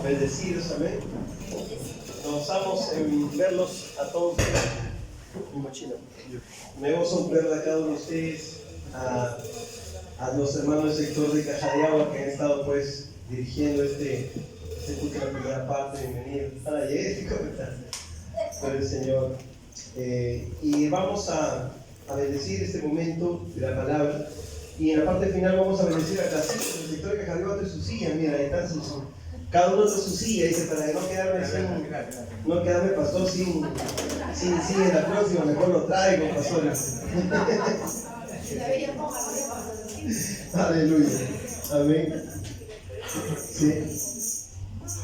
Bendecidos, amén. Nos gozamos en verlos a todos. Mi mochila. Me gozo en ver a cada uno de ustedes, a los hermanos del sector de Caja de Agua que han estado pues dirigiendo este culto en la primera parte. Bienvenido. Para llegar, ¿cómo estás? Por el Señor. Y vamos a bendecir este momento de la palabra. Y en la parte final vamos a bendecir a Castillo, el sector de Caja de Agua de su silla. Mira, ahí están cada uno de su silla, dice, para que no quedarme pastor sin silla en la próxima, mejor lo traigo, pastor. Aleluya, amén. Sí.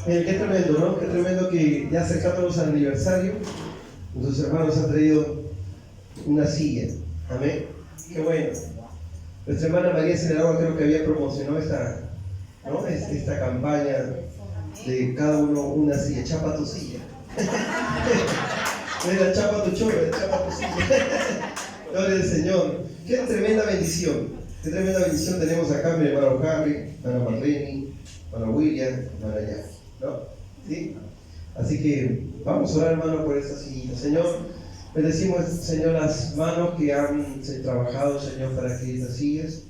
Qué tremendo, ¿no? Qué tremendo que ya acercándonos al aniversario, nuestros hermanos han traído una silla, amén. Qué bueno. Nuestra hermana María Celeragua creo que había promocionado esta campaña de cada uno una silla. Chapa tu silla. Mira, chapa tu chorro, chapa tu silla. Gloria al Señor. Qué tremenda bendición. Qué tremenda bendición tenemos acá, mi hermano Harry, hermano Marlene, hermano William, hermana Jackie, ¿no? ¿Sí? Así que vamos a orar, hermano, por esta silla. Señor, bendecimos, Señor, las manos que han trabajado, Señor, para que estas sillas.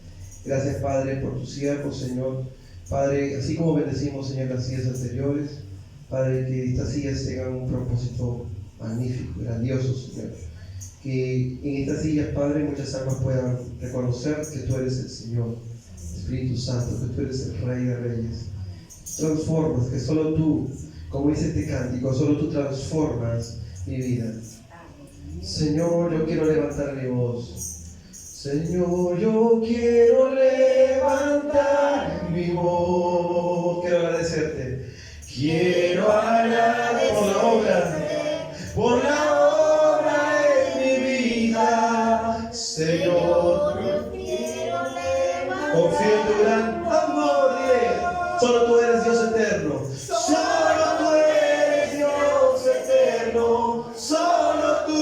Gracias, Padre, por tus siervos, Señor. Padre, así como bendecimos, Señor, las sillas anteriores, Padre, que estas sillas tengan un propósito magnífico, grandioso, Señor. Que en estas sillas, Padre, muchas almas puedan reconocer que tú eres el Señor, Espíritu Santo, que tú eres el Rey de Reyes. Transformas, que solo tú, como dice este cántico, solo tú transformas mi vida. Señor, yo quiero levantar mi voz. Señor, yo quiero levantar mi voz. Quiero agradecerte. Quiero agradecerte por la obra en mi vida. Señor, yo quiero levantar. Confío en tu gran amor. Solo tú eres Dios eterno. Solo tú eres Dios eterno. Solo tú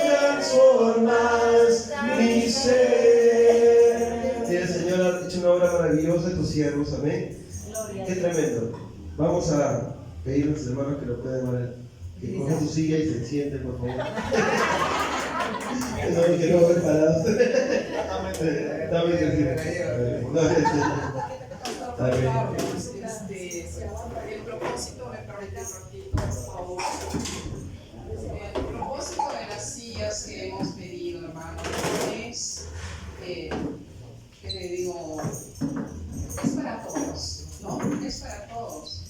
transformas mi ser. Sí, el Señor ha hecho una obra maravillosa de tus siervos, amén. Qué tremendo. Vamos a pedir a los hermanos que lo puedan que cojan su silla y se sienten, por favor. No, que no ver parados. Dame que sí. El propósito, me permite un ratito, por favor. El propósito de las sillas que hemos pedido, hermano, es, ¿qué le digo? Es para todos, ¿no? Es para todos.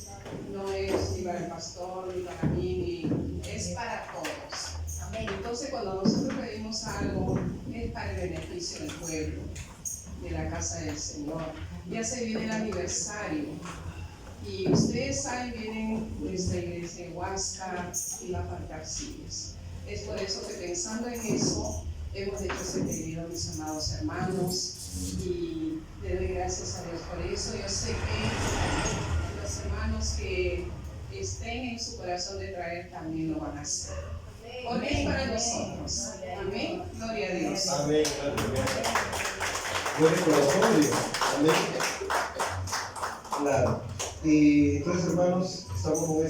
No es ni para el pastor, ni para mí, es para todos. Entonces, cuando nosotros pedimos algo, es para el beneficio del pueblo, de la casa del Señor. Ya se viene el aniversario. Y ustedes saben, vienen nuestra iglesia en Huasca y va a faltar sillas. Es por eso que pensando en eso, hemos hecho ese pedido a mis amados hermanos y le doy gracias a Dios por eso. Yo sé que los hermanos que estén en su corazón de traer también lo van a hacer. Porque es para nosotros. Amén. Gloria a Dios. Amén. Buen corazón, Dios. Amén. Claro. Y entonces, hermanos, estamos con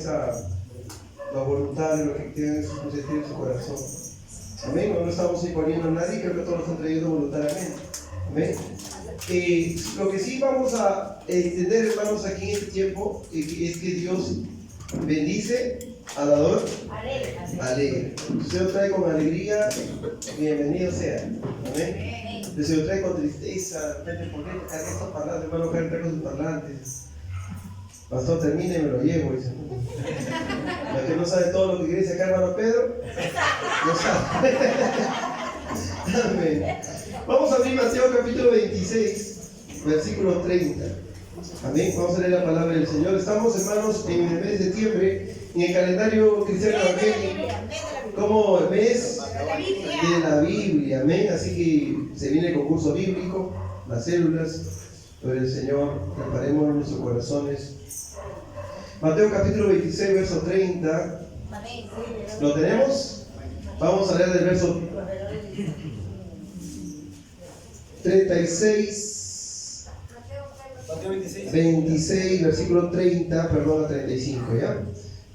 la voluntad de lo que tienen en su corazón. Amén. No estamos imponiendo a nadie, creo que todos lo están trayendo voluntariamente. Amén. Lo que sí vamos a entender, hermanos, aquí en este tiempo es que Dios bendice al dador alegre. Si usted lo trae con alegría, bienvenido sea. Amén. Si se lo trae con tristeza, ¿por qué carga estos parlantes? Hermano, carga con sus parlantes. Pastor, termine y me lo llevo. Dice. ¿La que no sabe todo lo que quiere decir acá, hermano Pedro? No sabe. Amén. Vamos a abrir Mateo capítulo 26, versículo 30. Amén. Vamos a leer la palabra del Señor. Estamos, hermanos, en el mes de septiembre, en el calendario cristiano evangélico, como el mes de la Biblia. Amén. Así que se viene el concurso bíblico, las células. Por el Señor, preparemos nuestros corazones. Mateo capítulo 26, verso 30. ¿Lo tenemos? Vamos a leer del verso 36 Mateo 26, versículo 30, perdón, a 35, ¿ya?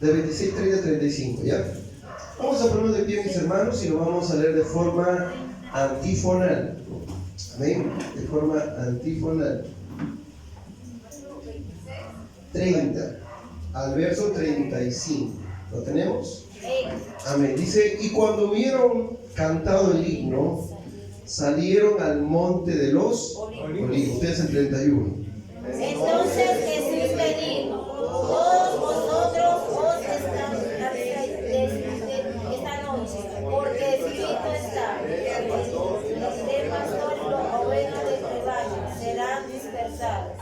De 26, 30 a 35, ¿ya? Vamos a ponernos de pie, mis hermanos, y lo vamos a leer de forma antifonal. Amén. De forma antifonal. 30 al verso 35. ¿Lo tenemos? Amén. Dice, y cuando hubieron cantado el himno, salieron al monte de los olivos. Ustedes en 31. Entonces Jesús le dijo: todos vosotros os establecéis esta noche, porque escrito está: de pastores las ovejas del rebaño serán dispersadas.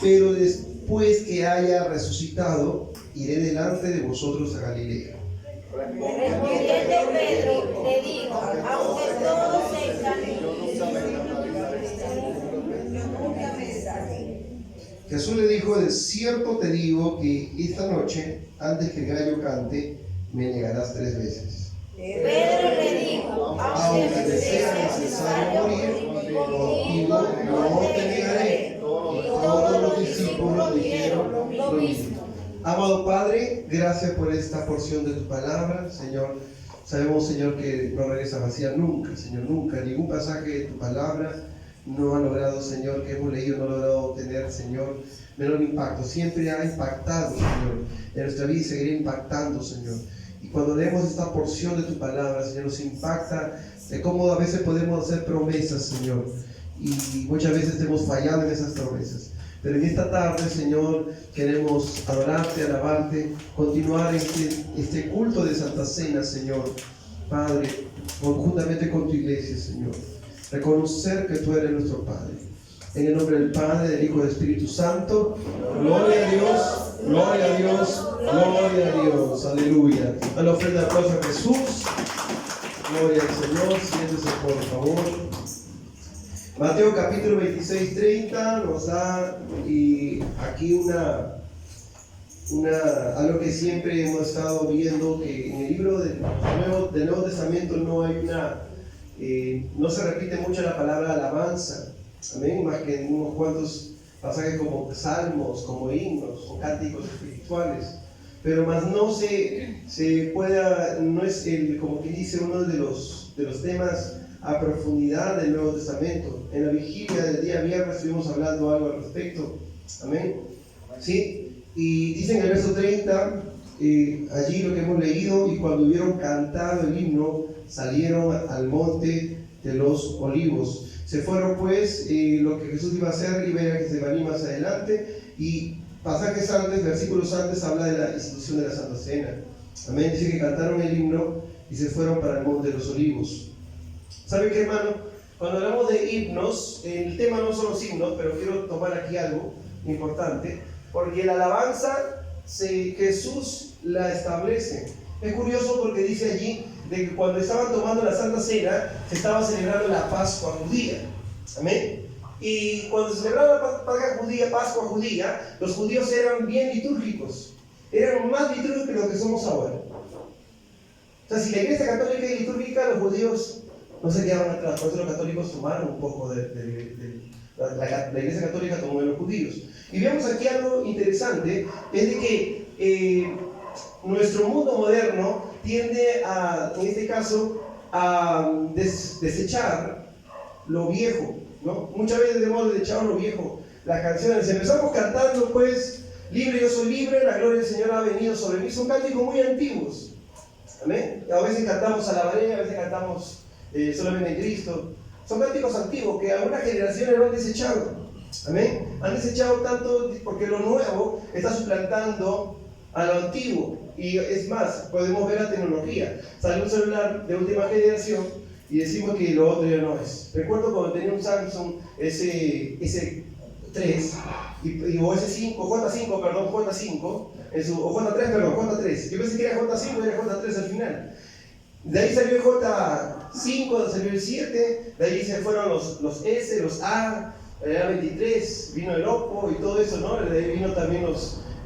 Pero después que haya resucitado, iré delante de vosotros a Galilea. Respondiendo Pedro le dijo: aunque todos se encaminen. Jesús le dijo, de cierto te digo que esta noche, antes que el gallo cante, me negarás 3 veces. Pedro le dijo: Aunque te sea necesario morir, contigo no te negaré. Y todos los discípulos dijeron lo mismo. Amado Padre, gracias por esta porción de tu palabra, Señor. Sabemos, Señor, que no regresa vacía nunca, Señor, nunca. Ningún pasaje de tu palabra no ha logrado, Señor, que hemos leído, no ha logrado tener, Señor, menor impacto. Siempre ha impactado, Señor, en nuestra vida y seguirá impactando, Señor. Y cuando leemos esta porción de tu palabra, Señor, nos impacta de cómo a veces podemos hacer promesas, Señor, y muchas veces hemos fallado en esas promesas. Pero en esta tarde, Señor, queremos adorarte, alabarte, continuar este culto de Santa Cena, Señor, Padre, conjuntamente con tu iglesia, Señor. Reconocer que tú eres nuestro Padre. En el nombre del Padre, del Hijo y del Espíritu Santo. Gloria a Dios, gloria a Dios, gloria a Dios. Aleluya. A la ofrenda de aplauso a Jesús. Gloria al Señor. Siéntese, por favor. Mateo capítulo 26, 30 nos da y aquí algo que siempre hemos estado viendo, que en el libro del Nuevo Testamento no hay no se repite mucho la palabra alabanza, amén, más que en unos cuantos pasajes como salmos, como himnos o cánticos espirituales, pero más no se pueda, no es como que dice uno de los temas a profundidad del Nuevo Testamento. En la vigilia del día viernes estuvimos hablando algo al respecto, amén, ¿sí? Y dice en el verso 30, allí lo que hemos leído, y cuando hubieron cantado el himno, salieron al monte de los olivos. Se fueron pues, lo que Jesús iba a hacer, y verá que se va a ir más adelante, y pasajes antes, versículos antes, habla de la institución de la Santa Cena, amén. Dice que cantaron el himno y se fueron para el monte de los olivos. ¿Sabe qué, hermano? Cuando hablamos de himnos, el tema no son los himnos, pero quiero tomar aquí algo importante, porque la alabanza Jesús la establece. Es curioso porque dice allí de que cuando estaban tomando la Santa Cena, se estaba celebrando la Pascua judía. Amén. Y cuando se celebraba la Pascua judía, los judíos eran bien litúrgicos. Eran más litúrgicos que lo que somos ahora. O sea, si la iglesia católica es litúrgica, los judíos no se quedaban atrás. Por eso los católicos tomaron un poco la iglesia católica tomó de los judíos. Y vemos aquí algo interesante, es de que nuestro mundo moderno tiende a, en este caso, a desechar lo viejo, ¿no? Muchas veces hemos desechado lo viejo, las canciones. Empezamos cantando, pues, libre yo soy libre, la gloria del Señor ha venido sobre mí. Son cánticos muy antiguos, amén. A veces cantamos alabaré, a veces cantamos solamente en Cristo. Son cánticos antiguos que algunas generaciones lo han desechado, amén. Han desechado tanto porque lo nuevo está suplantando a lo antiguo. Y es más, podemos ver la tecnología. Sale un celular de última generación y decimos que lo otro ya no es. Recuerdo cuando tenía un Samsung S3 o S5, J5, perdón, J5, o J3, perdón, J3. Yo pensé que era J5 y era J3 al final. De ahí salió el J5, salió el 7, de ahí se fueron los S, los A, el A23, vino el Oppo y todo eso, ¿no? De ahí vino también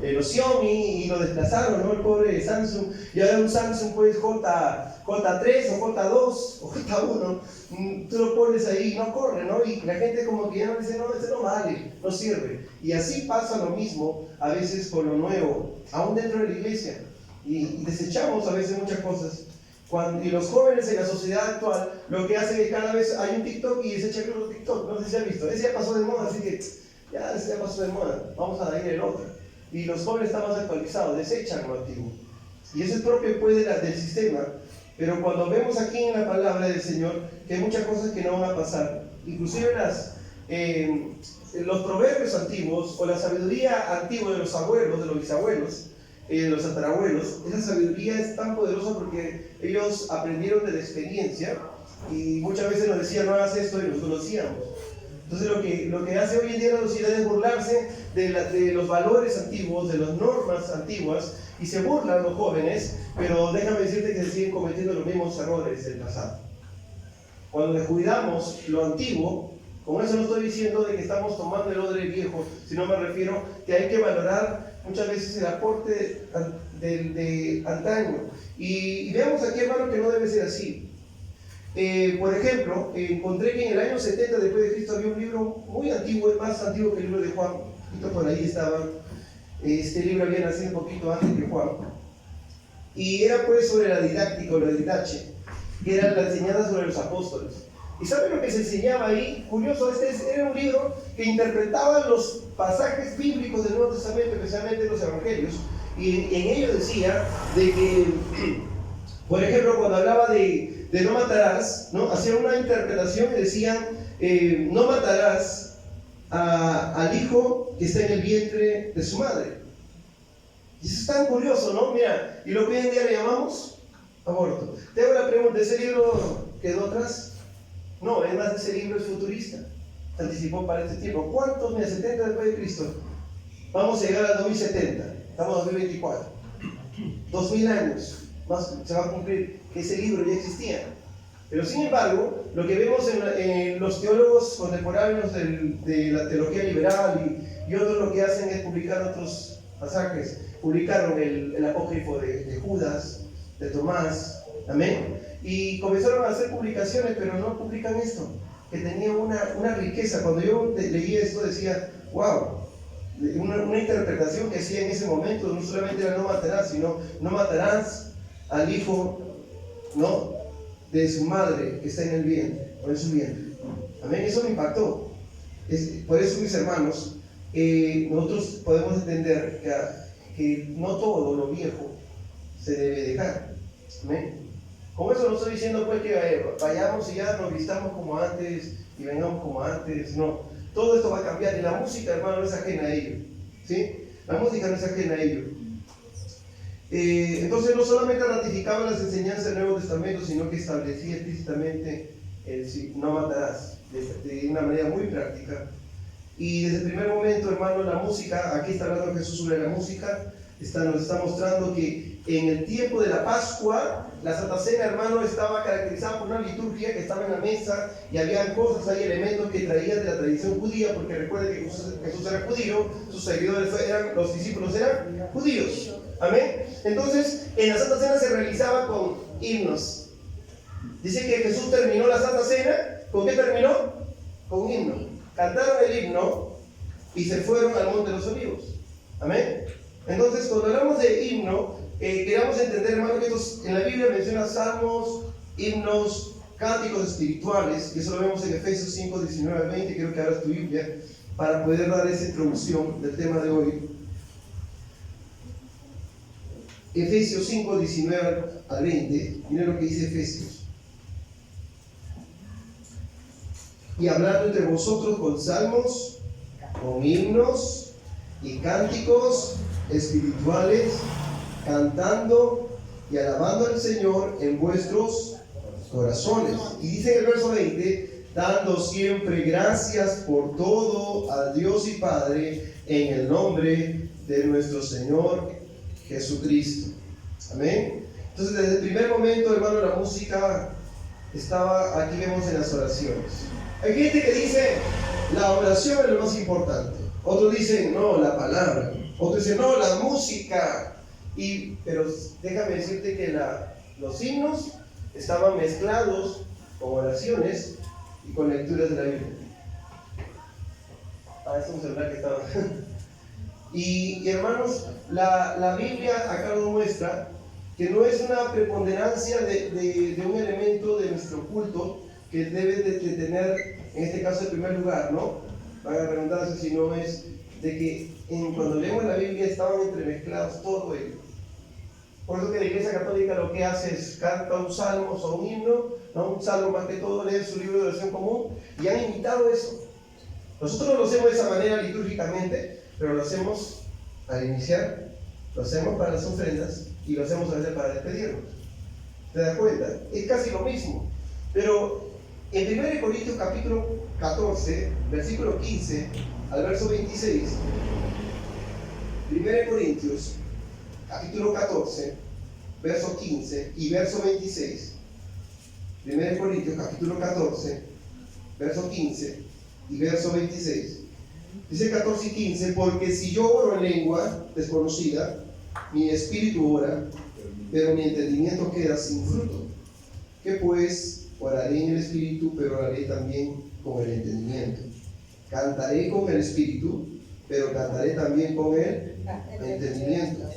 los Xiaomi y lo desplazaron, ¿no? El pobre Samsung. Y ahora un Samsung pues J3 o J2 o J1, tú lo pones ahí y no corre, ¿no? Y la gente como que ya no dice, no, este no vale, no sirve. Y así pasa lo mismo a veces con lo nuevo, aún dentro de la iglesia. Y desechamos a veces muchas cosas. Y los jóvenes en la sociedad actual lo que hacen es que cada vez hay un TikTok y desechan el otro TikTok. No sé si han visto, ese ya pasó de moda, así que ya, ese ya pasó de moda, vamos a ir el otro. Y los jóvenes están más actualizados, desechan lo antiguo. Y eso es propio pues del sistema. Pero cuando vemos aquí en la palabra del Señor que hay muchas cosas que no van a pasar, inclusive los proverbios antiguos o la sabiduría antigua de los abuelos, de los bisabuelos, de los tatarabuelos, esa sabiduría es tan poderosa porque ellos aprendieron de la experiencia y muchas veces nos decían no hagas esto y nosotros lo hacíamos. Entonces lo que hace hoy en día la sociedad es burlarse de los valores antiguos, de las normas antiguas, y se burlan los jóvenes, pero déjame decirte que se siguen cometiendo los mismos errores del pasado. Cuando descuidamos lo antiguo, con eso no estoy diciendo de que estamos tomando el odre viejo, sino me refiero que hay que valorar muchas veces el aporte de antaño. Y veamos aquí, hermano, que no debe ser así. Por ejemplo, encontré que en el año 70 después de Cristo había un libro muy antiguo, más antiguo que el libro de Juan. Por ahí estaba. Este libro había nacido un poquito antes que Juan. Y era pues sobre la didáctica o la didache, que era la enseñanza sobre los apóstoles. ¿Y saben lo que se enseñaba ahí? Curioso, era un libro que interpretaba los pasajes bíblicos del Nuevo Testamento, especialmente los evangelios. Y en ello decía de que, por ejemplo, cuando hablaba de no matarás, ¿no? Hacía una interpretación y decían, no matarás al hijo que está en el vientre de su madre. Y eso es tan curioso, ¿no? Mira, y lo que hoy en día le llamamos aborto. Te hago la pregunta, ¿ese libro quedó atrás? No, es más, ese libro es futurista. Anticipó para este tiempo. ¿Cuántos? Mira, 70 después de Cristo. Vamos a llegar al 2070. Estamos en 2024. 2000 años más se va a cumplir que ese libro ya existía. Pero sin embargo, lo que vemos en los teólogos contemporáneos de la teología liberal y otros lo que hacen es publicar otros pasajes. Publicaron el apócrifo de Judas, de Tomás, amén. Y comenzaron a hacer publicaciones, pero no publican esto, que tenía una riqueza. Cuando yo leí esto decía, wow, una interpretación que hacía en ese momento, no solamente era no matarás, sino no matarás al hijo, ¿no?, de su madre que está en el vientre, o en su vientre. Amén, eso me impactó. Por eso, mis hermanos, nosotros podemos entender que no todo lo viejo se debe dejar. Amén. Con eso no estoy diciendo pues que vayamos y ya nos vistamos como antes y vengamos como antes. No, todo esto va a cambiar y la música, hermano, no es ajena a ello. ¿Sí? La música no es ajena a ello. Entonces no solamente ratificaba las enseñanzas del Nuevo Testamento, sino que establecía explícitamente el no matarás de una manera muy práctica. Y desde el primer momento, hermano, la música, aquí está hablando Jesús sobre la música, nos está mostrando que en el tiempo de la Pascua, la Santa Cena, hermano, estaba caracterizada por una liturgia que estaba en la mesa y había cosas, hay elementos que traían de la tradición judía, porque recuerden que Jesús era judío, sus seguidores los discípulos eran judíos. Amén. Entonces, en la Santa Cena se realizaba con himnos. Dice que Jesús terminó la Santa Cena, ¿con qué terminó? Con un himno. Cantaron el himno y se fueron al Monte de los Olivos. Amén. Entonces, cuando hablamos de himno, queramos entender, hermano, que en la Biblia menciona salmos, himnos, cánticos espirituales, y eso lo vemos en Efesios 5, 19 al 20. Quiero que abras tu Biblia para poder dar esa introducción del tema de hoy. Efesios 5, 19 al 20, miren lo que dice Efesios. Y hablando entre vosotros con salmos, con himnos y cánticos espirituales, cantando y alabando al Señor en vuestros corazones. Y dice en el verso 20, dando siempre gracias por todo al Dios y Padre en el nombre de nuestro Señor Jesucristo. Amén. Entonces, desde el primer momento, hermano, la música estaba, aquí vemos en las oraciones. Hay gente que dice, la oración es lo más importante. Otros dicen, no, la palabra. Otros dicen, no, la música. Pero déjame decirte que los himnos estaban mezclados con oraciones y con lecturas de la Biblia. Es un celular que estaba. Y hermanos, la Biblia acá nos muestra que no es una preponderancia de un elemento de nuestro culto que debe de tener, en este caso, el primer lugar, ¿no? Para redundancia, sino es de que cuando leemos la Biblia estaban entremezclados todo ello. Por eso que la Iglesia Católica lo que hace es canta un salmo o un himno, ¿no? Un salmo más que todo, lee su libro de oración común y han imitado eso. Nosotros no lo hacemos de esa manera litúrgicamente, pero lo hacemos al iniciar, lo hacemos para las ofrendas y lo hacemos a veces para despedirnos. ¿Te das cuenta? Es casi lo mismo. Pero en 1 Corintios capítulo 14, versículo 15 al verso 26, 1 Corintios capítulo 14, verso 15 y verso 26. 1 Corintios capítulo 14, verso 15 y verso 26. Dice 14 y 15, porque si yo oro en lengua desconocida, mi espíritu ora, pero mi entendimiento queda sin fruto. Que pues oraré en el espíritu, pero oraré también con el entendimiento. Cantaré con el espíritu, pero cantaré también con el entendimiento.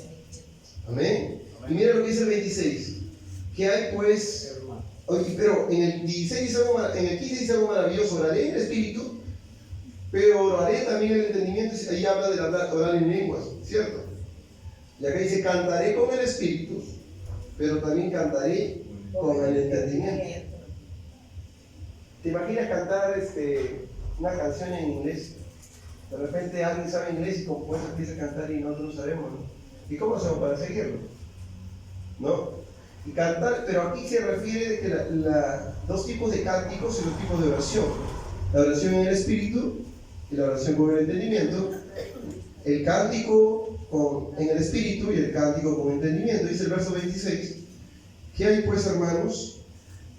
Amén. Y mira lo que dice el 26. Que hay pues, pero en el 16 dice en el 15 dice algo maravilloso. Oraré en el espíritu, pero oraré también el entendimiento. Y ahí habla de orar en lenguas, ¿cierto? Y acá dice, cantaré con el espíritu, pero también cantaré con el entendimiento. ¿Te imaginas cantar una canción en inglés? De repente alguien sabe inglés y como eso empieza a cantar y nosotros no sabemos, ¿no? ¿Y cómo hacemos para seguirlo? ¿No? Y cantar, pero aquí se refiere de que dos tipos de cánticos y dos tipos de oración. La oración en el espíritu y la oración con el entendimiento. El cántico en el espíritu y el cántico con entendimiento. Dice el verso 26. ¿Qué hay pues, hermanos?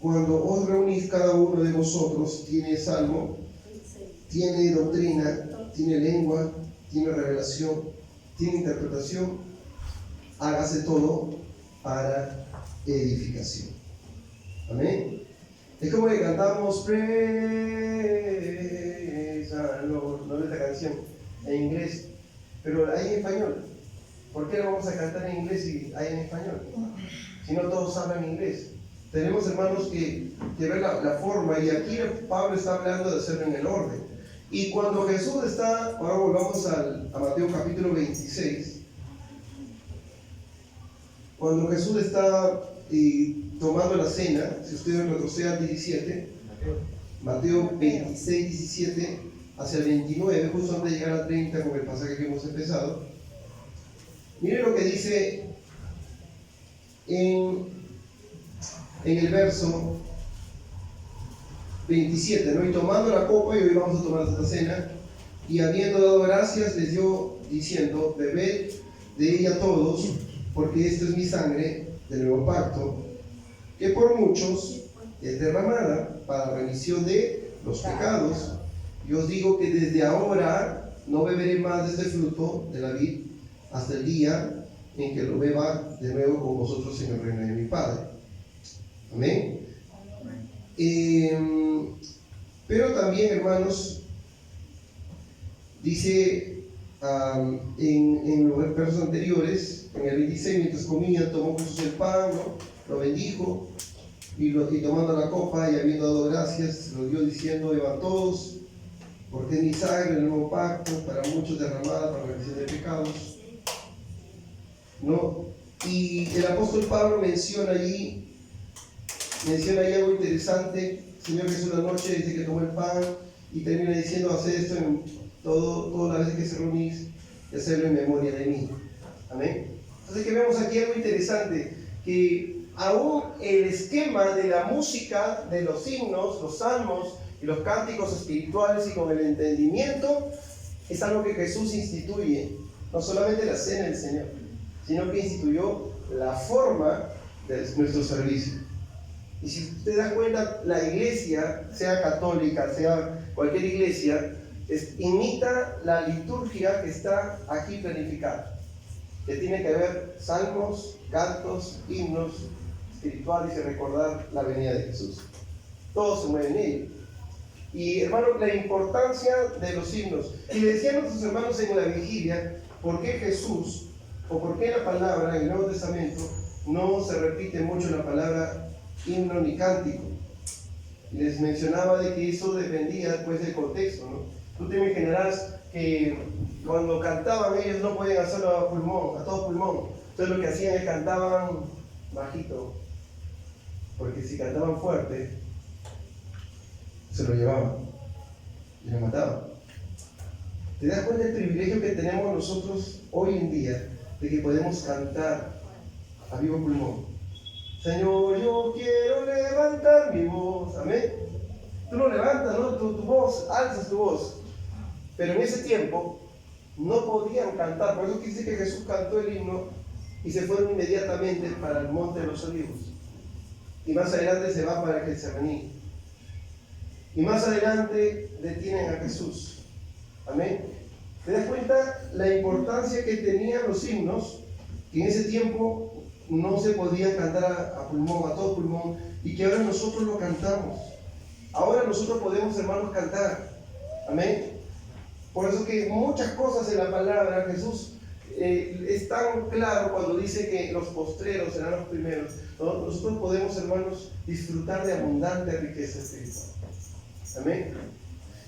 Cuando os reunís, cada uno de vosotros tiene salmo, tiene doctrina, tiene lengua, tiene revelación, tiene interpretación. Hágase todo para edificación. Amén. Es como que cantamos Praise the Lord, no es esta canción en inglés, pero hay en español. ¿Por qué no vamos a cantar en inglés si hay en español? Si no todos hablan inglés. Tenemos, hermanos, que ver la forma, y aquí Pablo está hablando de hacerlo en el orden. Y cuando Jesús está, ahora volvamos a Mateo capítulo 26, cuando Jesús está tomando la cena, si ustedes retroceden al 17, Mateo 26, 17, hacia el 29, justo antes de llegar al 30 con el pasaje que hemos empezado, miren lo que dice en el verso 27, ¿no? Y tomando la copa, y hoy vamos a tomar esta cena, y habiendo dado gracias, les dio diciendo, bebed de ella todos, porque esto es mi sangre del nuevo pacto, que por muchos es derramada para remisión de los pecados. Y os digo que desde ahora no beberé más de este fruto de la vid hasta el día en que lo beba de nuevo con vosotros en el reino de mi Padre. Amén. Pero también, hermanos, dice en los versos anteriores, en el 26, mientras comían, tomó Jesús el pan, ¿no? Lo bendijo, y tomando la copa y habiendo dado gracias, lo dio diciendo, beban todos, porque es mi sangre, el nuevo pacto, para muchos derramada para la remisión de pecados, ¿no? Y el apóstol Pablo menciona allí algo interesante. El Señor Jesús la noche dice que tomó el pan y termina diciendo, haced esto en todas las veces que se reunís, y hacerlo en memoria de mí. Amén. Entonces que vemos aquí algo interesante, que aún el esquema de la música, de los himnos, los salmos y los cánticos espirituales y con el entendimiento, es algo que Jesús instituye, no solamente la cena del Señor, sino que instituyó la forma de nuestro servicio. Y si usted da cuenta, la iglesia, sea católica, sea cualquier iglesia, imita la liturgia que está aquí planificada, que tiene que ver salmos, cantos, himnos espirituales y recordar la venida de Jesús. Todos se mueven en ello. Y hermanos, la importancia de los himnos. Y le decían a nuestros hermanos en la vigilia, ¿por qué Jesús, o por qué la palabra en el Nuevo Testamento no se repite mucho la palabra himno ni cántico? Y les mencionaba de que eso dependía pues del contexto, ¿no? Tú te imaginarás que cuando cantaban ellos no podían hacerlo a pulmón, a todo pulmón. Entonces lo que hacían es cantaban bajito, porque si cantaban fuerte, se lo llevaban y lo mataban. ¿Te das cuenta del privilegio que tenemos nosotros hoy en día de que podemos cantar a vivo pulmón? Señor, yo quiero levantar mi voz. Amén. Tú lo levantas, ¿no? Tu voz, alzas tu voz. Pero en ese tiempo no podían cantar. Por eso dice que Jesús cantó el himno y se fueron inmediatamente para el monte de los olivos. Y más adelante se va para Getsemaní. Y más adelante detienen a Jesús. Amén. ¿Te das cuenta la importancia que tenían los himnos? Que en ese tiempo no se podía cantar a pulmón, a todo pulmón, y que ahora nosotros lo cantamos. Ahora nosotros podemos, hermanos, cantar. Amén. Por eso que muchas cosas en la palabra Jesús es tan claro cuando dice que los postreros serán los primeros, ¿no? Nosotros podemos, hermanos, disfrutar de abundante riqueza espiritual. Amén.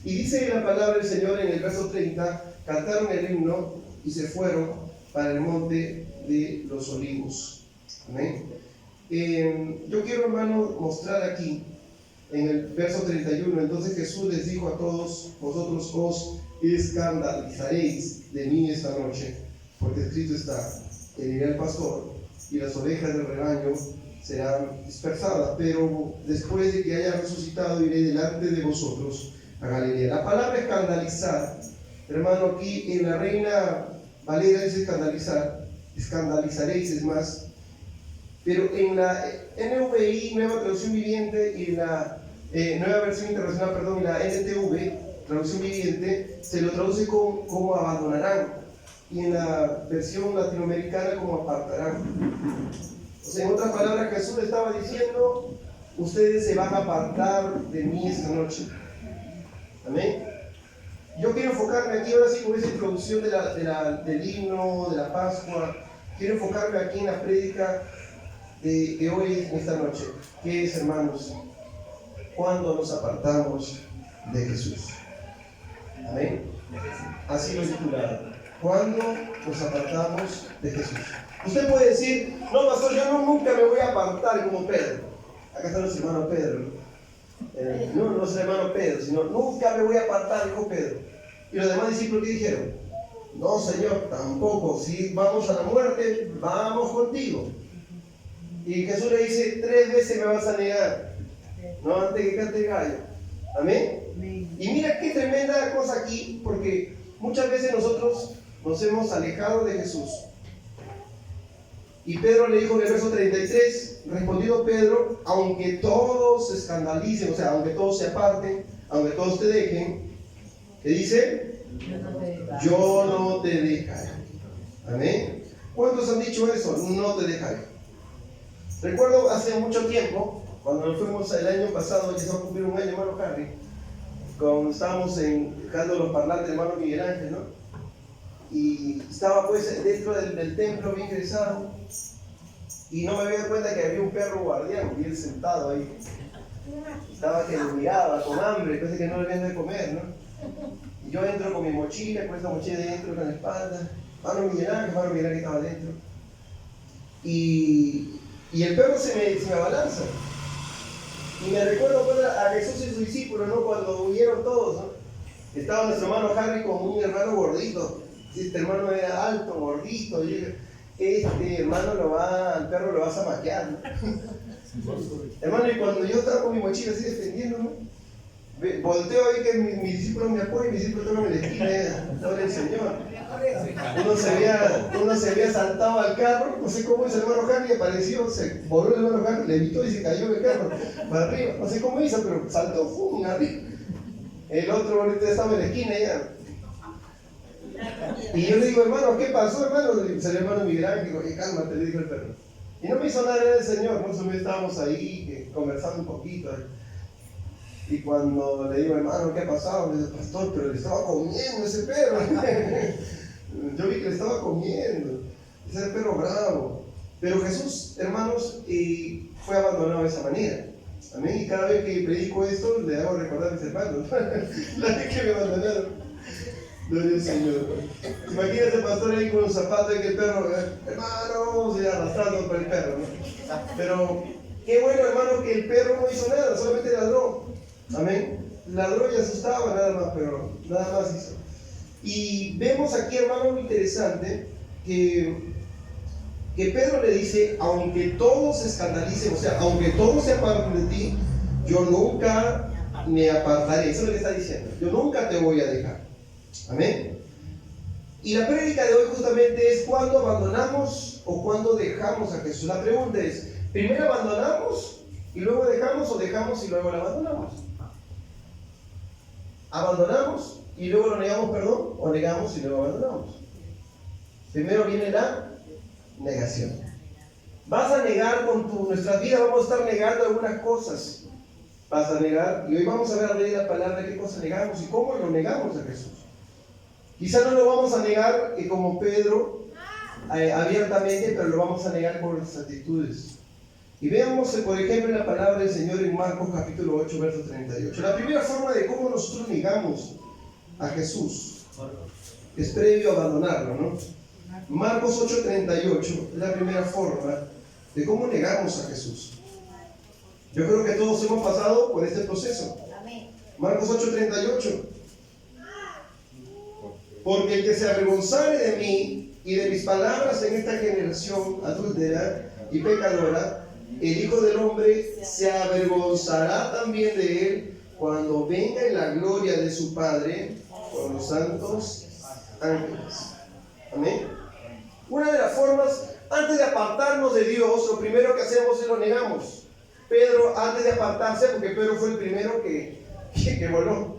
Y dice la palabra del Señor en el verso 30, cantaron el himno y se fueron para el monte de los olivos. Amén. Yo quiero, hermano, mostrar aquí en el verso 31, entonces Jesús les dijo a todos: vosotros os escandalizaréis de mí esta noche, porque escrito está, heriré al pastor y las ovejas del rebaño serán dispersadas, pero después de que haya resucitado iré delante de vosotros a Galilea. La palabra escandalizar, hermano, aquí en la Reina Valera dice escandalizar, escandalizaréis es más, pero en la NVI, Nueva Traducción Viviente, y la Nueva Versión Internacional, perdón, y la NTV, Traducción Viviente, se lo traduce como abandonarán, y en la versión latinoamericana como apartarán. O sea, en otras palabras, Jesús le estaba diciendo: ustedes se van a apartar de mí esta noche. Amén. Yo quiero enfocarme aquí, ahora sí, con esa introducción del himno, de la Pascua. Quiero enfocarme aquí en la prédica de hoy, en esta noche. ¿Qué es, hermanos? ¿Cuándo nos apartamos de Jesús? Amén. Así lo he titulado. ¿Cuándo nos apartamos de Jesús? Usted puede decir: no, pastor, yo nunca me voy a apartar como Pedro. Acá está nuestro hermano Pedro. No nuestro hermano Pedro, sino nunca me voy a apartar, dijo Pedro. Y los demás discípulos, ¿qué dijeron? No, Señor, tampoco. Si vamos a la muerte, vamos contigo. Y Jesús le dice: 3 veces me vas a negar, no antes que cante el gallo. Amén. Y mira qué tremenda cosa aquí, porque muchas veces nosotros nos hemos alejado de Jesús. Y Pedro le dijo en el verso 33, respondido Pedro: aunque todos se escandalicen, o sea, aunque todos se aparten, aunque todos te dejen, ¿qué dice? Yo no te dejaré. Amén. ¿Cuántos han dicho eso? No te dejaré. Recuerdo hace mucho tiempo, cuando nos fuimos el año pasado, ya se va a cumplir un año, hermano Harry, cuando estábamos dejando los parlantes, hermano Miguel Ángel, ¿no? Y estaba pues dentro del templo bien ingresado, y no me había dado cuenta que había un perro guardián bien sentado ahí. Estaba que lo miraba con hambre, parece que no le habían de comer, ¿no? Y yo entro con mi mochila, con esta mochila dentro, con la espalda, hermano Miguel Ángel estaba dentro. Y el perro se me abalanza. Y me recuerdo pues, a Jesús y sus discípulos, ¿no? Cuando huyeron todos, ¿no? Estaba nuestro hermano Harry con un hermano gordito. Este hermano era alto, gordito. Y este hermano al perro lo vas a maquiar, ¿no? Hermano, y cuando yo estaba con mi mochila así defendiéndome, volteo a ver que mi discípulo me apoya y mi discípulo estaba en la esquina, gloria al Señor. Uno se había saltado al carro, no sé cómo hizo el hermano Harry, apareció, se volvió el hermano Harry, levitó y se cayó del carro para arriba. No sé cómo hizo, pero saltó, ¡fum!, arriba. El otro ahorita estaba en la esquina ya. Y yo le digo, hermano, ¿qué pasó, hermano? Y salió el hermano Miguel Ángel, digo, cálmate, le dijo el perro. Y no me hizo nada el Señor, nosotros estábamos ahí conversando un poquito. Y cuando le digo, hermano, ¿qué ha pasado? Me dice, pastor, pero le estaba comiendo ese perro. Yo vi que le estaba comiendo. Ese era el perro bravo. Pero Jesús, hermanos, fue abandonado de esa manera. Amén. Y cada vez que predico esto, le hago recordar a mis hermanos. La vez que me abandonaron. Gloria al Señor. Imagínate, pastor, ahí con los zapatos y que el perro, hermano, se arrastrando por el perro, ¿no? Pero qué bueno, hermano, que el perro no hizo nada, solamente ladró. Amén. Ladró y asustaba nada más, pero nada más hizo. Y vemos aquí, hermano, muy interesante que Pedro le dice, aunque todos se escandalicen, o sea, aunque todos se aparten de ti, yo nunca me apartaré. Eso es lo que está diciendo. Yo nunca te voy a dejar. Amén. Y la prédica de hoy justamente es cuando abandonamos o cuando dejamos a Jesús. La pregunta es, ¿primero abandonamos y luego dejamos o dejamos y luego lo abandonamos? ¿Abandonamos y luego lo negamos, perdón? ¿O negamos y luego abandonamos? Primero viene la negación. Vas a negar nuestra vida, vamos a estar negando algunas cosas. Vas a negar, y hoy vamos a ver a leer la palabra qué cosas negamos y cómo lo negamos a Jesús. Quizá no lo vamos a negar como Pedro abiertamente, pero lo vamos a negar por nuestras actitudes. Y veamos, por ejemplo, la palabra del Señor en Marcos capítulo 8, verso 38. La primera forma de cómo nosotros negamos a Jesús es previo a abandonarlo, ¿no? Marcos 8, 38 es la primera forma de cómo negamos a Jesús. Yo creo que todos hemos pasado por este proceso. Marcos 8, 38. Porque el que se avergonzare de mí y de mis palabras en esta generación adúltera y pecadora, el Hijo del Hombre se avergonzará también de él cuando venga en la gloria de su Padre con los santos ángeles. Amén. Una de las formas, antes de apartarnos de Dios, lo primero que hacemos es lo negamos. Pedro, antes de apartarse, porque Pedro fue el primero que voló.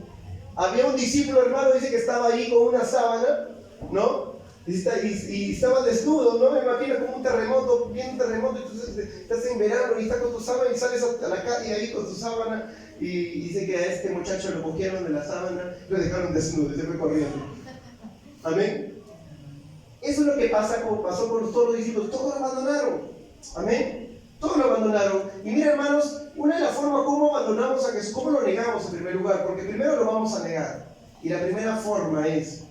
Había un discípulo, hermano, dice que estaba ahí con una sábana, ¿no? Y estaba desnudo, ¿no? Me imagino como un terremoto, viene un terremoto, y tú estás en verano y estás con tu sábana y sales a la calle ahí con tu sábana y dice que a este muchacho lo cogieron de la sábana, lo dejaron desnudo y se fue corriendo. Amén. Eso es lo que pasó con todos los discípulos, todos lo abandonaron. Amén. Todos lo abandonaron. Y mira, hermanos, una de las formas como abandonamos a Jesús, cómo lo negamos en primer lugar, porque primero lo vamos a negar. Y la primera forma es,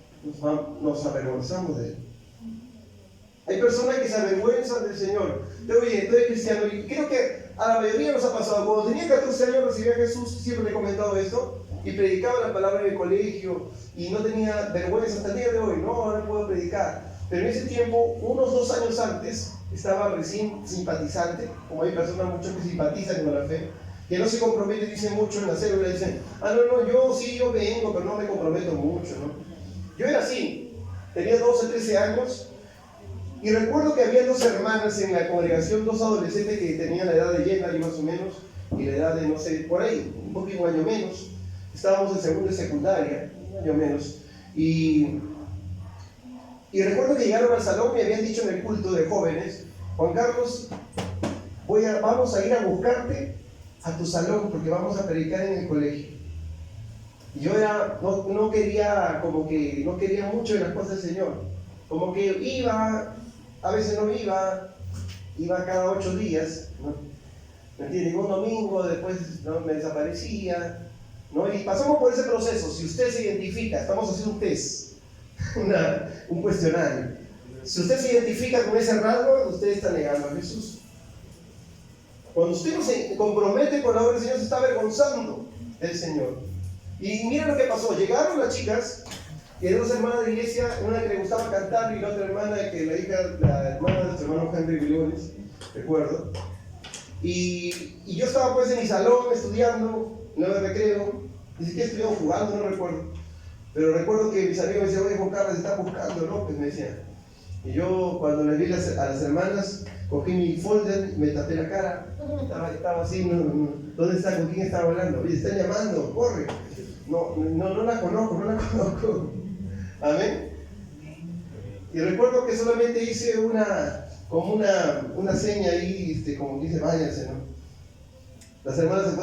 nos avergonzamos de Él. Hay personas que se avergüenzan del Señor. Oye, tú eres cristiano, y creo que a la mayoría nos ha pasado. Cuando tenía 14 años recibí a Jesús, siempre le he comentado esto, y predicaba la palabra en el colegio, y no tenía vergüenza hasta el día de hoy, no puedo predicar. Pero en ese tiempo, unos 2 años antes, estaba recién simpatizante, como hay personas muchos que simpatizan con la fe, que no se comprometen, dicen mucho en la célula, dicen, yo vengo, pero no me comprometo mucho, ¿no? Yo era así, tenía 12, 13 años, y recuerdo que había 2 hermanas en la congregación, 2 adolescentes que tenían la edad de Jenna, más o menos, y la edad de, no sé, por ahí, un poquito, un año menos. Estábamos en segundo de secundaria, un año menos, y recuerdo que llegaron al salón y habían dicho en el culto de jóvenes, Juan Carlos, vamos a ir a buscarte a tu salón porque vamos a predicar en el colegio. Y yo no quería mucho de las cosas del Señor. Como que iba, a veces no iba cada 8 días, ¿no? ¿Me entiendes? Un domingo, después ¿no? me desaparecía, ¿no? Y pasamos por ese proceso. Si usted se identifica, estamos haciendo un test. Un cuestionario. Si usted se identifica con ese rasgo, usted está negando a Jesús. Cuando usted no se compromete con la obra del Señor, se está avergonzando del Señor. Y mira lo que pasó. Llegaron las chicas, y eran 2 hermanas de iglesia, una que le gustaba cantar y la otra hermana que la hermana de nuestro hermano Henry Villones, recuerdo. Y yo estaba pues en mi salón estudiando, en el recreo, ni siquiera estudiando, jugando, no recuerdo. Pero recuerdo que mis amigos me decían, oye, Juan Carlos, está buscando López, me decían. Y yo, cuando le vi a las hermanas, cogí mi folder, me tapé la cara. Estaba así, ¿dónde está? ¿Con quién estaba hablando? Oye, están llamando, corre. no la conozco. Amén. Y recuerdo que solamente hice una seña ahí, como dice, váyanse, ¿no? Las hermanas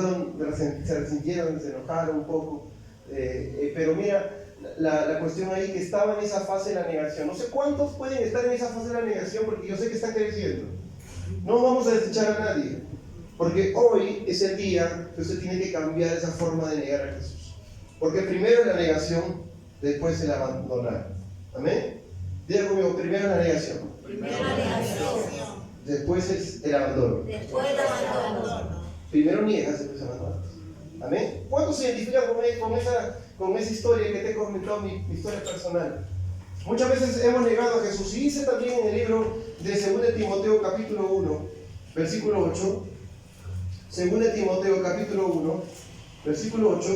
se resintieron, se enojaron un poco. Pero mira, la cuestión ahí que estaba en esa fase de la negación. No sé cuántos pueden estar en esa fase de la negación, porque yo sé que está creciendo. No vamos a desechar a nadie, porque hoy es el día que usted tiene que cambiar esa forma de negar a Jesús. Porque primero es la negación, después el abandonar. ¿Amén? Diga conmigo, primero la negación. Primero la negación. Después es el abandono. Después el abandono. Primero niegas, después abandonas. ¿Amén? ¿Cuántos se identifican con esa historia que te he comentado, mi historia personal? Muchas veces hemos negado a Jesús. Y dice también en el libro de 2 Timoteo capítulo 1, versículo 8. 2 Timoteo capítulo 1, versículo 8.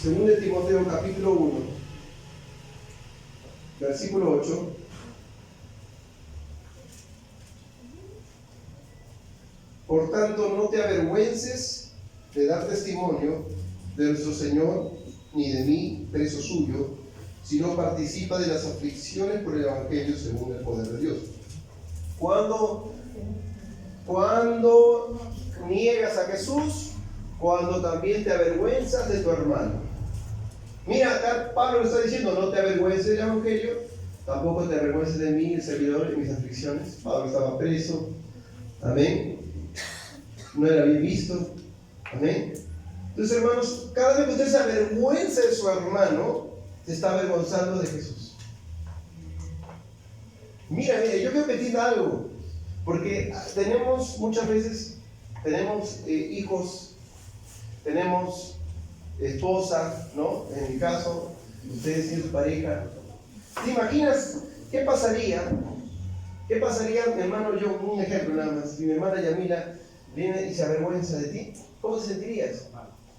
2 Timoteo capítulo 1, versículo 8. Por tanto, no te avergüences de dar testimonio de nuestro Señor, ni de mí, preso suyo, sino participa de las aflicciones por el Evangelio según el poder de Dios. Cuando niegas a Jesús, cuando también te avergüenzas de tu hermano. Mira, acá Pablo le está diciendo, no te avergüences del Evangelio, tampoco te avergüences de mí, el servidor, de mis aflicciones. Pablo estaba preso, amén, no era bien visto, amén. Entonces, hermanos, cada vez que usted se avergüenza de su hermano, se está avergonzando de Jesús. Mira, yo quiero que entienda algo, porque tenemos muchas veces, hijos, tenemos esposa, ¿no? En mi caso, ustedes y su pareja. ¿Te imaginas qué pasaría? ¿Qué pasaría, mi hermano, yo, un ejemplo nada más, si mi hermana Yamila viene y se avergüenza de ti? ¿Cómo te sentirías?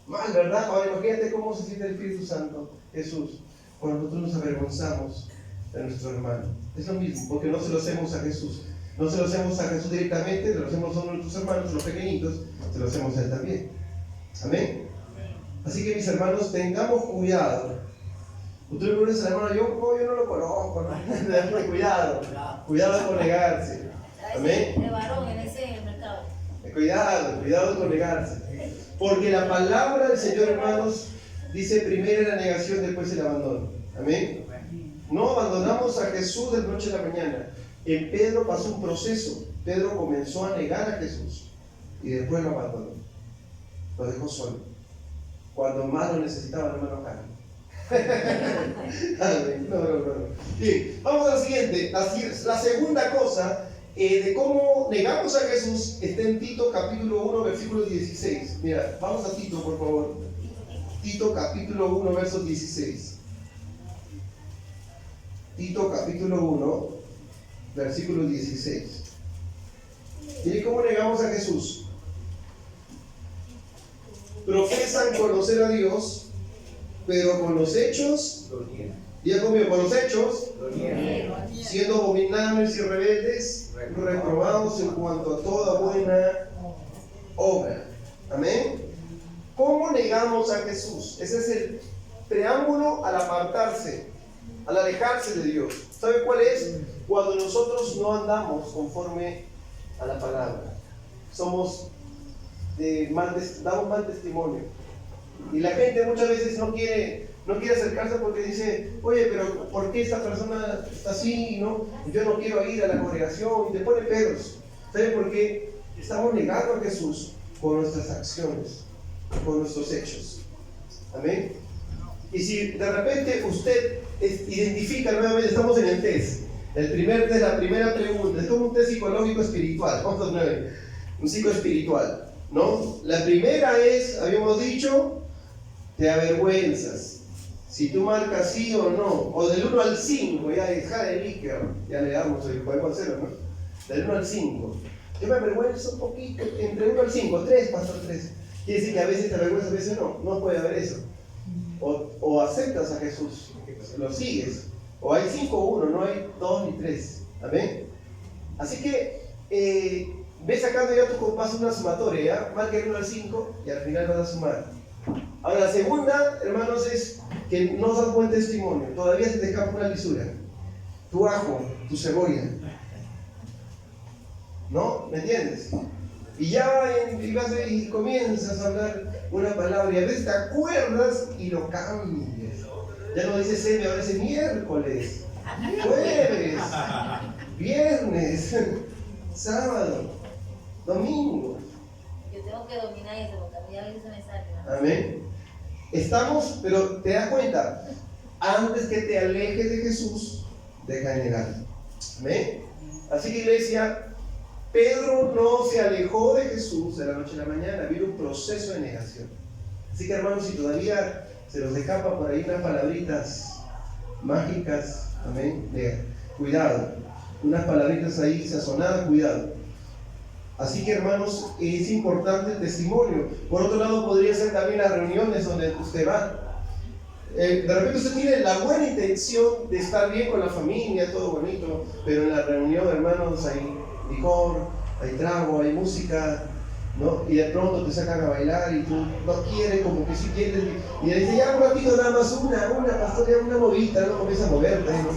Mal, ¿verdad? Ahora imagínate cómo se siente el Espíritu Santo, Jesús, cuando nosotros nos avergonzamos de nuestro hermano. Es lo mismo, porque no se lo hacemos a Jesús. No se lo hacemos a Jesús directamente, se lo hacemos a nuestros hermanos, los pequeñitos, se lo hacemos a Él también. Amén. Así que mis hermanos, tengamos cuidado. Usted le pregunta al hermano, yo no lo conozco, ¿no? Cuidado con negarse. Amén. El varón en ese mercado. Cuidado con negarse. Porque la palabra del Señor, hermanos, dice primero la negación, después el abandono. Amén. No abandonamos a Jesús de noche a la mañana. En Pedro pasó un proceso. Pedro comenzó a negar a Jesús y después lo abandonó. Lo dejó solo. Cuando más lo necesitaba, el hermano Jaime. No. Bien, vamos a la siguiente. La segunda cosa de cómo negamos a Jesús está en Tito capítulo 1, versículo 16. Mira, vamos a Tito, por favor. Tito capítulo 1, verso 16. Tito capítulo 1, versículo 16. Mire cómo negamos a Jesús. Profesan conocer a Dios, pero con los hechos, diga conmigo, con los hechos, siendo abominables y rebeldes, reprobados en cuanto a toda buena obra. Amén. ¿Cómo negamos a Jesús? Ese es el preámbulo al apartarse, al alejarse de Dios. ¿Sabe cuál es? Cuando nosotros no andamos conforme a la palabra. Damos mal testimonio. Y la gente muchas veces no quiere acercarse porque dice, oye, pero ¿por qué esta persona está así? ¿No? Yo no quiero ir a la congregación, y te pone pedos. ¿Sabe por qué? Estamos negando a Jesús con nuestras acciones, con nuestros hechos. Amén. Y si de repente usted identifica nuevamente, estamos en el test. El primer test, la primera pregunta, es como un test psicológico espiritual. Vamos a ver, un psicoespiritual, ¿no? La primera es, habíamos dicho, te avergüenzas. Si tú marcas sí o no, o del 1 al 5, ya deja de líquido, ya le damos, podemos hacerlo, ¿no? Del 1 al 5. Yo me avergüenzo un poquito, entre 1 al 5, 3, pastor 3. Quiere decir que a veces te avergüenzas, a veces no puede haber eso. O aceptas a Jesús, lo sigues. O hay 5 o 1, no hay 2 ni 3. ¿Amén? Así que Ve sacando ya tu compás una sumatoria, ¿ya? Marca el 1 al 5 y al final vas a sumar. Ahora, la segunda, hermanos, es que no das buen testimonio. Todavía se te escapa una lisura. Tu ajo, tu cebolla. ¿No? ¿Me entiendes? Y ya y comienzas a hablar una palabra y a veces te acuerdas y lo cambias. Ya no dices M, ahora dice miércoles, jueves, viernes, sábado, domingo. Yo tengo que dominar eso porque a mí a veces me sale, ¿no? Amén. Estamos, pero te das cuenta, antes que te alejes de Jesús, deja de negar. Amén. Así que, iglesia, Pedro no se alejó de Jesús de la noche a la mañana, vino un proceso de negación. Así que, hermanos, si todavía se nos escapa por ahí unas palabritas mágicas, amén, cuidado, unas palabritas ahí sazonadas, cuidado. Así que, hermanos, es importante el testimonio. Por otro lado, podría ser también las reuniones donde usted va. De repente usted tiene la buena intención de estar bien con la familia, todo bonito, pero en la reunión, hermanos, hay licor, hay trago, hay música, ¿no? Y de pronto te sacan a bailar y tú no quieres, como que sí quieres, y le dices, ya un ratito nada más, una pastor, ya una movida, ¿no? Comienza a moverte, ¿no?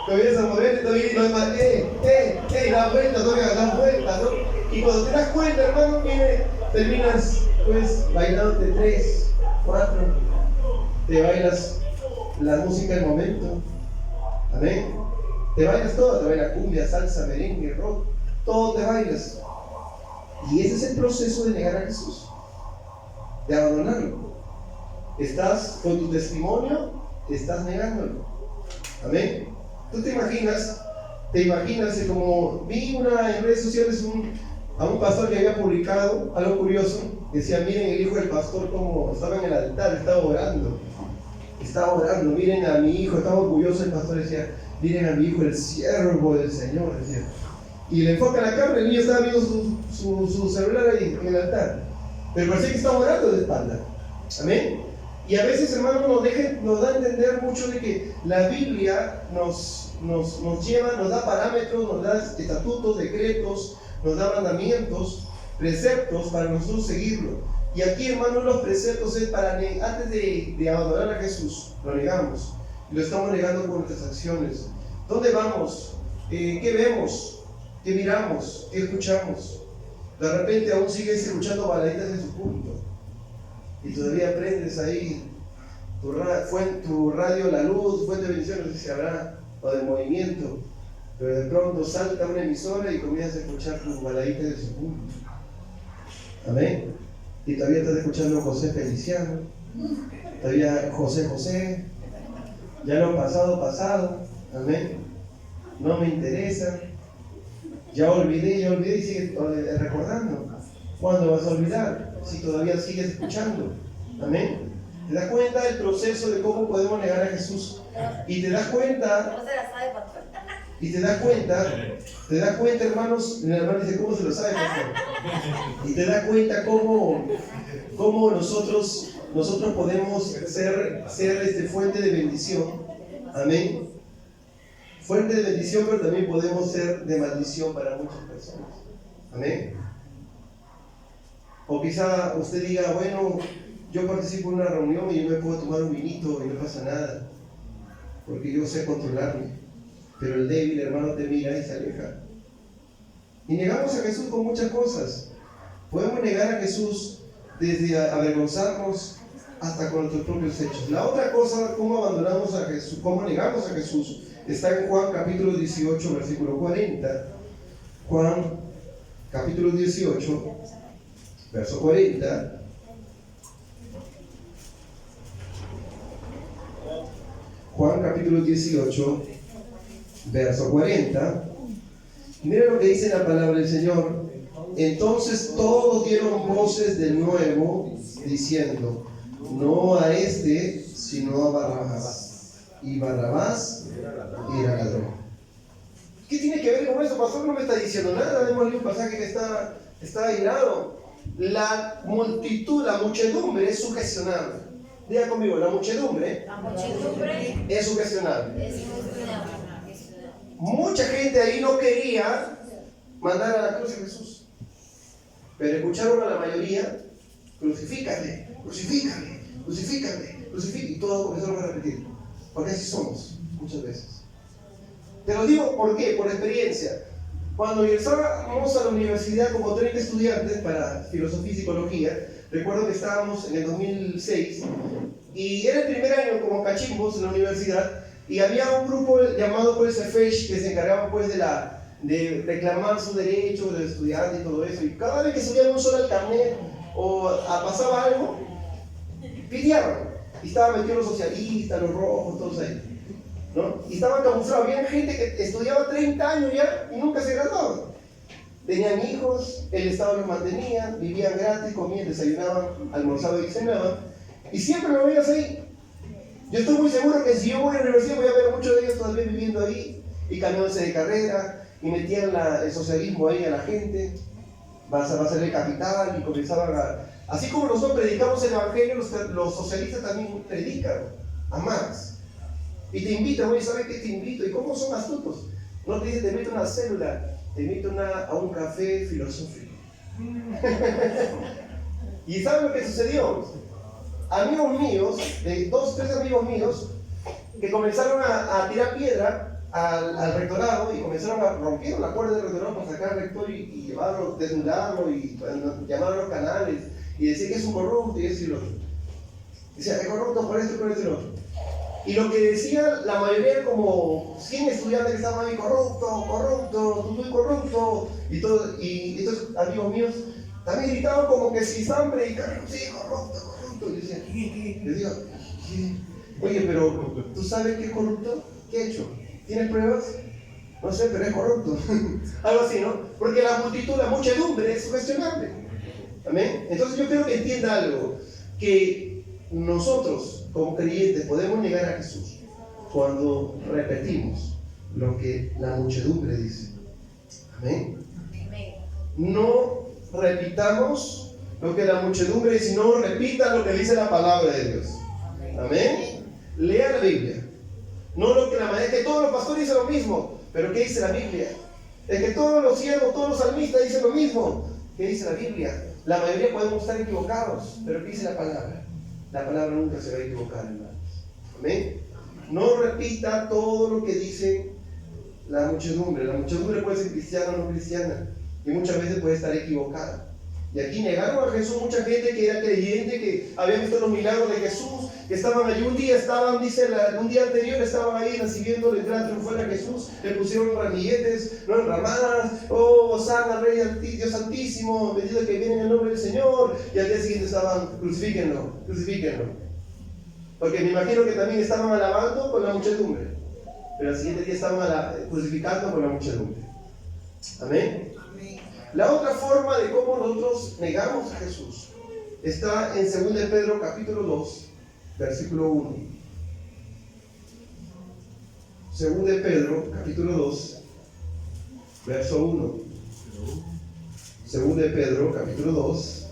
Comienza a moverte, todavía y no es más, da vuelta, todavía das vuelta, ¿no? Y cuando te das cuenta, hermano, terminas, pues, bailándote 3, 4, te bailas la música del momento, amén. Te bailas todo, te bailas cumbia, salsa, merengue, rock, todo te bailas. Y ese es el proceso de negar a Jesús, de abandonarlo. Estás con tu testimonio, estás negándolo. Amén. Tú te imaginas como vi en redes sociales a un pastor que había publicado algo curioso. Decía, miren el hijo del pastor como estaba en el altar, estaba orando, miren a mi hijo, estaba orgulloso el pastor, decía, miren a mi hijo, el siervo del Señor, decía. Y le enfoca la cámara, el niño estaba viendo su celular ahí en el altar, pero parecía que estaba orando de espalda. Amén. Y a veces, hermanos, nos da a entender mucho de que la Biblia nos lleva, nos da parámetros, nos da estatutos, decretos, nos da mandamientos, preceptos para nosotros seguirlo. Y aquí, hermanos, los preceptos es para antes de abandonar a Jesús, lo negamos. Y lo estamos negando con nuestras acciones. ¿Dónde vamos? ¿Qué vemos? ¿Qué miramos? ¿Qué escuchamos? De repente aún sigues escuchando baladitas en su punto. Y todavía prendes ahí tu radio La Luz, fuente de bendición, no sé si habrá, o de movimiento. Pero de pronto salta una emisora y comienzas a escuchar tus baladitas de su punto. Amén. Y todavía estás escuchando José Feliciano, todavía José, ya lo pasado, amén. No me interesa, ya olvidé y sigues recordando. ¿Cuándo vas a olvidar? Si todavía sigues escuchando, amén. ¿Te das cuenta del proceso de cómo podemos negar a Jesús? Y te das cuenta. No se la sabe, pastor. Y te das cuenta, hermanos, el hermano dice, ¿cómo se lo sabe, pastor? Y te das cuenta cómo nosotros podemos ser fuente de bendición, amén. Fuente de bendición, pero también podemos ser de maldición para muchas personas, amén. O quizá usted diga, bueno, yo participo en una reunión y yo me puedo tomar un vinito y no pasa nada, porque yo sé controlarme. Pero el débil, hermano, te mira y se aleja. Y negamos a Jesús con muchas cosas. Podemos negar a Jesús desde avergonzarnos hasta con nuestros propios hechos. La otra cosa, cómo abandonamos a Jesús, cómo negamos a Jesús, está en Juan capítulo 18, versículo 40. Juan capítulo 18, verso 40. Juan capítulo 18, verso 40. Mira lo que dice la palabra del Señor. Entonces todos dieron voces de nuevo, diciendo, no a este, sino a Barrabás. Y Barrabás era ladrón. ¿Qué tiene que ver con eso, pastor? No me está diciendo nada. Vemos un pasaje que está airado. La multitud, la muchedumbre es sugestionable. Diga conmigo, la muchedumbre es sugestionable. Mucha gente ahí no quería mandar a la cruz a Jesús. Pero escucharon a la mayoría: crucifícale, crucifícale, crucifícale, crucifícale. Y todos comenzaron a repetir. Porque así somos muchas veces. Te lo digo, ¿por qué? Por experiencia. Cuando ingresábamos a la universidad como 30 estudiantes para filosofía y psicología, recuerdo que estábamos en el 2006 y era el primer año como cachimbos en la universidad, y había un grupo llamado pues CEFESH que se encargaba pues de reclamar sus derechos de los estudiantes y todo eso, y cada vez que subían un sol al carnet o pasaba algo, piteaban, y estaban metidos los socialistas, los rojos, todos ahí, ¿no? Y estaban camuflados. Había gente que estudiaba 30 años ya y nunca se graduaba. Tenían hijos, el Estado los mantenía, vivían gratis, comían, desayunaban, almorzaban y cenaban, y siempre lo veías ahí. Yo estoy muy seguro que si yo voy a la universidad voy a ver a muchos de ellos todavía viviendo ahí y cambiándose de carrera y metían el socialismo ahí a la gente. Vas a hacer el capital, y comenzaban a... Así como nosotros predicamos el evangelio, los socialistas también predican a Marx. Y te invitan: oye, ¿sabes qué te invito? ¿Y cómo son astutos? No te dicen: te invito a una célula, te invito a un café filosófico. ¿Y sabes lo que sucedió? Amigos míos, 2 o 3 amigos míos, que comenzaron a tirar piedra al rectorado, y comenzaron a romper la cuerda del rectorado para sacar al rector y llevarlo, desnudarlo, y llamar a los canales y decir que es un corrupto y eso y lo otro. Decía: es corrupto por esto y por eso y lo otro. Y lo que decía la mayoría, como 100 estudiantes que estaban ahí: corrupto, corrupto, tú muy corrupto, y todo. Y estos amigos míos también gritaban como que si estaban predicando: sí, corrupto, corrupto. Y yo decía: ¿qué? Les digo: ¿qué? Oye, pero ¿tú sabes qué es corrupto? ¿Qué ha hecho? ¿Tienes pruebas? No sé, pero es corrupto. Algo así, ¿no? Porque la multitud, la muchedumbre es sugestionable. ¿Amén? Entonces yo quiero que entienda algo, que nosotros como creyentes podemos negar a Jesús cuando repetimos lo que la muchedumbre dice. Amén. No repitamos lo que la muchedumbre dice, sino repita lo que dice la palabra de Dios. Amén. Lea la Biblia. No lo que la mayoría, que todos los pastores dicen lo mismo, pero ¿qué dice la Biblia? Es que todos los siervos, todos los salmistas dicen lo mismo. ¿Qué dice la Biblia? La mayoría podemos estar equivocados, pero ¿qué dice la palabra? La palabra nunca se va a equivocar, hermanos. Amén. No repita todo lo que dice la muchedumbre. La muchedumbre puede ser cristiana o no cristiana, y muchas veces puede estar equivocada. Y aquí negaron a Jesús mucha gente que era creyente, que había visto los milagros de Jesús, que estaban allí un día, un día anterior estaban ahí recibiendo el gran triunfal a Jesús, le pusieron ramilletes, no enramadas: oh, Hosanna, Rey Dios Santísimo, bendito el que viene en el nombre del Señor. Y al día siguiente estaban: crucifíquenlo, crucifíquenlo. Porque me imagino que también estaban alabando con la muchedumbre, pero al siguiente día estaban crucificando con la muchedumbre. Amén. La otra forma de cómo nosotros negamos a Jesús está en 2 de Pedro capítulo 2, versículo 1. 2 de Pedro capítulo 2, verso 1. 2 de Pedro capítulo 2,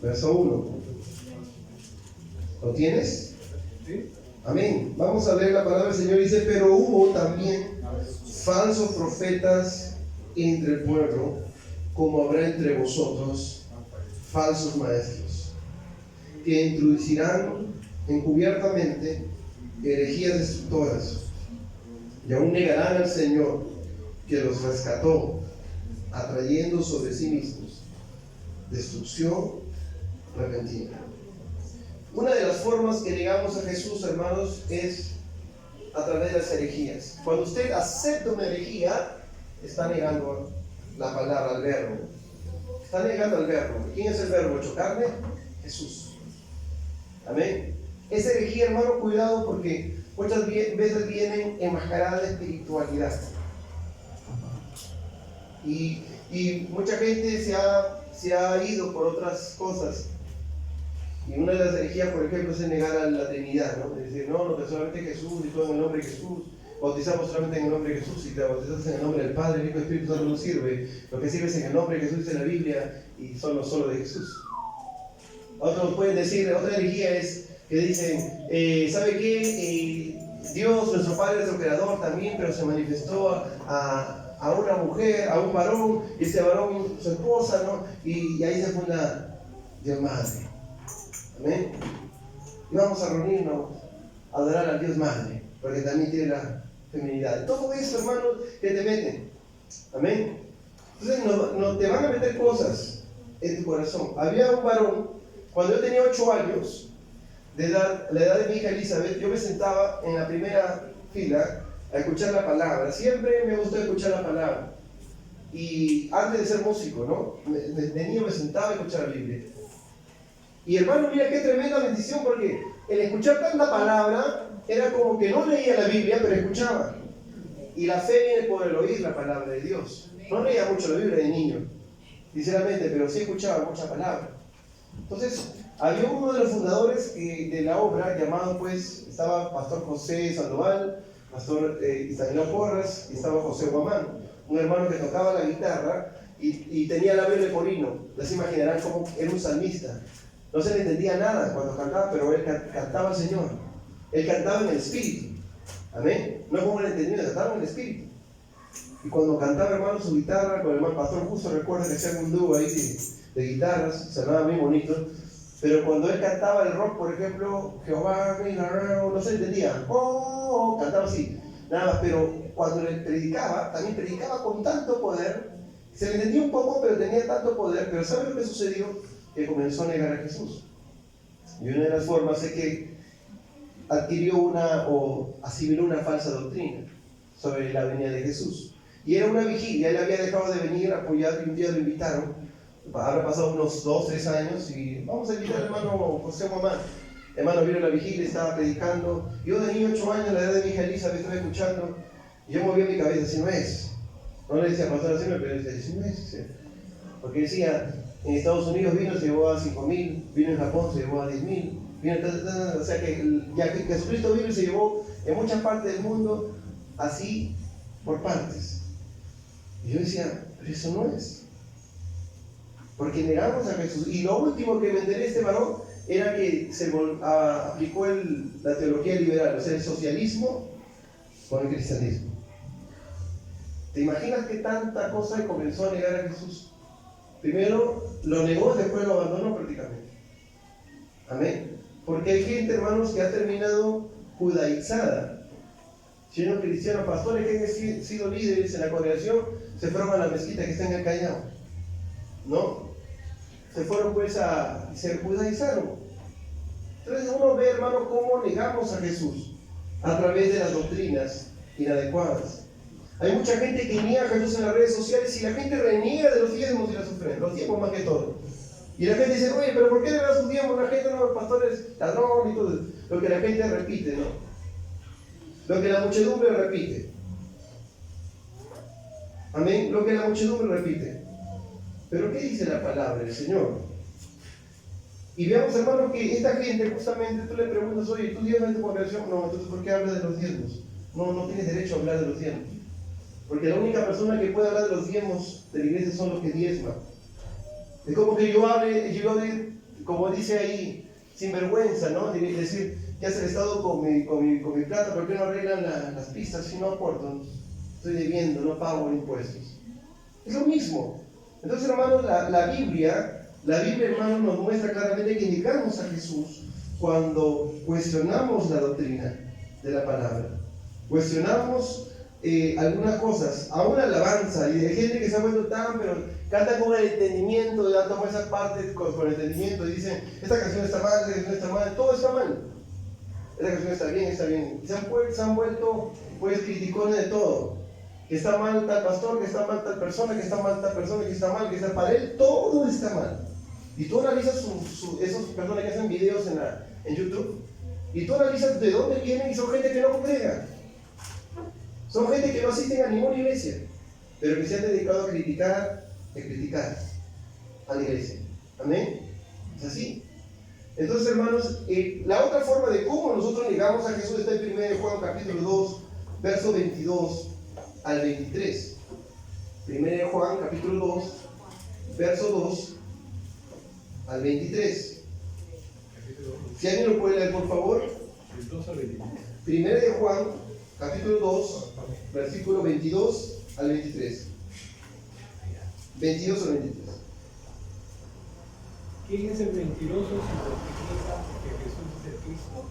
verso 1. ¿Lo tienes? Amén. Vamos a leer la palabra del Señor. Dice: pero hubo también falsos profetas entre el pueblo, como habrá entre vosotros falsos maestros, que introducirán encubiertamente herejías destructoras, y aún negarán al Señor que los rescató, atrayendo sobre sí mismos destrucción repentina. Una de las formas que negamos a Jesús, hermanos, es a través de las herejías. Cuando usted acepta una herejía, está negando la palabra, al verbo. Está negando al verbo. ¿Quién es el verbo hecho carne? Jesús. Amén. Esa herejía, hermano, cuidado, porque muchas veces vienen enmascaradas de espiritualidad. Y mucha gente se ha ido por otras cosas. Y una de las herejías, por ejemplo, es negar a la Trinidad, ¿no? Es decir: no, que solamente Jesús, y todo en el nombre de Jesús. Bautizamos solamente en el nombre de Jesús, y te bautizas en el nombre del Padre, el Hijo y el Espíritu Santo no sirve. Lo que sirve es en el nombre de Jesús, dice la Biblia, y son solo de Jesús. Otros pueden decir, otra herejía es que dicen: ¿sabe qué? Dios, nuestro Padre, nuestro Creador también, pero se manifestó a a una mujer, a un varón, y ese varón su esposa, ¿no? Y ahí se funda Dios Madre. Amén. Y vamos a reunirnos a adorar al Dios Madre, porque también tiene la feminidad. Todo eso, hermanos, que te meten. Amén. Entonces no te van a meter cosas en tu corazón. Había un varón, cuando yo tenía 8 años de edad, la edad de mi hija Elizabeth, yo me sentaba en la primera fila a escuchar la palabra. Siempre me gustó escuchar la palabra. Y antes de ser músico, ¿no? De niño me sentaba a escuchar la Biblia. Y hermano, mira qué tremenda bendición, porque el escuchar tanta palabra era como que no leía la Biblia, pero escuchaba. Y la fe viene por el oír la palabra de Dios. No leía mucho la Biblia de niño, sinceramente, pero sí escuchaba mucha palabra. Entonces, había uno de los fundadores de la obra, llamado pues, estaba Pastor José Sandoval, Pastor Isabel Porras, y estaba José Guamán, un hermano que tocaba la guitarra y tenía labio leporino. Ya se imaginarán cómo era un salmista. No se le entendía nada cuando cantaba, pero él cantaba al Señor. Él cantaba en el Espíritu. Amén. No como el entendido, cantaba en el Espíritu. Y cuando cantaba, hermano, su guitarra, con el hermano Pastor Justo, recuerda que hacían un dúo ahí de guitarras, sonaba muy bonito. Pero cuando él cantaba el rock, por ejemplo, Jehová, no se entendía. Oh, cantaba así, nada más. Pero cuando él predicaba, también predicaba con tanto poder. Se le entendía un poco, pero tenía tanto poder. Pero ¿sabe lo que sucedió? Que comenzó a negar a Jesús. Y una de las formas es que adquirió o asimiló una falsa doctrina sobre la venida de Jesús. Y era una vigilia, él había dejado de venir a apoyar y un día lo invitaron. Habrá pasado unos 2, 3 años y vamos a invitar al hermano José Guamán. Hermano, vino a la vigilia, estaba predicando. Yo de niño, 8 años, la edad de mi hija Elizabeth, estaba escuchando. Y yo movía mi cabeza, así no es. No le decía pastor así, pero le decía, así no es. Porque decía, en Estados Unidos vino, se llevó a 5,000, vino en Japón, se llevó a 10,000. O sea que ya que Jesucristo vino y se llevó en muchas partes del mundo, así por partes. Y yo decía, pero eso no es. Porque negamos a Jesús. Y lo último que me enteré de este varón era que se aplicó la teología liberal, o sea, el socialismo con el cristianismo. ¿Te imaginas qué tanta cosa comenzó a negar a Jesús? Primero lo negó, después lo abandonó prácticamente. Amén. Porque hay gente, hermanos, que ha terminado judaizada, siendo cristianos, pastores que han sido líderes en la congregación, se fueron a la mezquita que está en el Callao, ¿no? Se fueron pues y se judaizaron. Entonces uno ve, hermano, cómo negamos a Jesús a través de las doctrinas inadecuadas. Hay mucha gente que niega a Jesús en las redes sociales y la gente reniega de los diezmos y las ofrendas, los diezmos más que todo. Y la gente dice, oye, pero ¿por qué le das sus diezmos? La gente, no, pastores, ladrón y todo. Lo que la gente repite, ¿no? Lo que la muchedumbre repite. Amén. Lo que la muchedumbre repite. Pero ¿qué dice la palabra del Señor? Y veamos, hermano, que esta gente, justamente, tú le preguntas, oye, ¿tú diezmas en tu congregación? No, entonces ¿por qué hablas de los diezmos? No tienes derecho a hablar de los diezmos. Porque la única persona que puede hablar de los diezmos de la iglesia son los que diezman. Es como que yo hable, como dice ahí, sin vergüenza, ¿no? De decir, ¿qué hace el Estado con mi plata? ¿Por qué no arreglan las pistas si no aporto? Estoy debiendo, no pago impuestos. Es lo mismo. Entonces, hermanos, la Biblia, hermanos, nos muestra claramente que negamos a Jesús cuando cuestionamos la doctrina de la palabra. Cuestionamos algunas cosas, a una alabanza, y de gente que se ha vuelto pero canta con el entendimiento, ya toma esas partes con el entendimiento y dicen, esta canción está mal, esta canción está mal, todo está mal. Esta canción está bien. Y se han vuelto pues criticones de todo. Que está mal tal pastor, que está mal tal persona, que está mal tal persona, que está mal, que está para él, todo está mal. Y tú analizas esas personas que hacen videos en YouTube, y tú analizas de dónde vienen y son gente que no congrega. Son gente que no asisten a ninguna iglesia, pero que se han dedicado a criticar a la iglesia. Amén. ¿Es así? Entonces, hermanos, la otra forma de cómo nosotros negamos a Jesús está en 1 Juan capítulo 2, verso 22 al 23. 1 Juan capítulo 2, verso 2 al 23. Si alguien lo puede leer, por favor. 1 Juan capítulo 2, versículo 22 al 23. 22 al 23. ¿Quién es el mentiroso si confiesa que Jesús es el Cristo?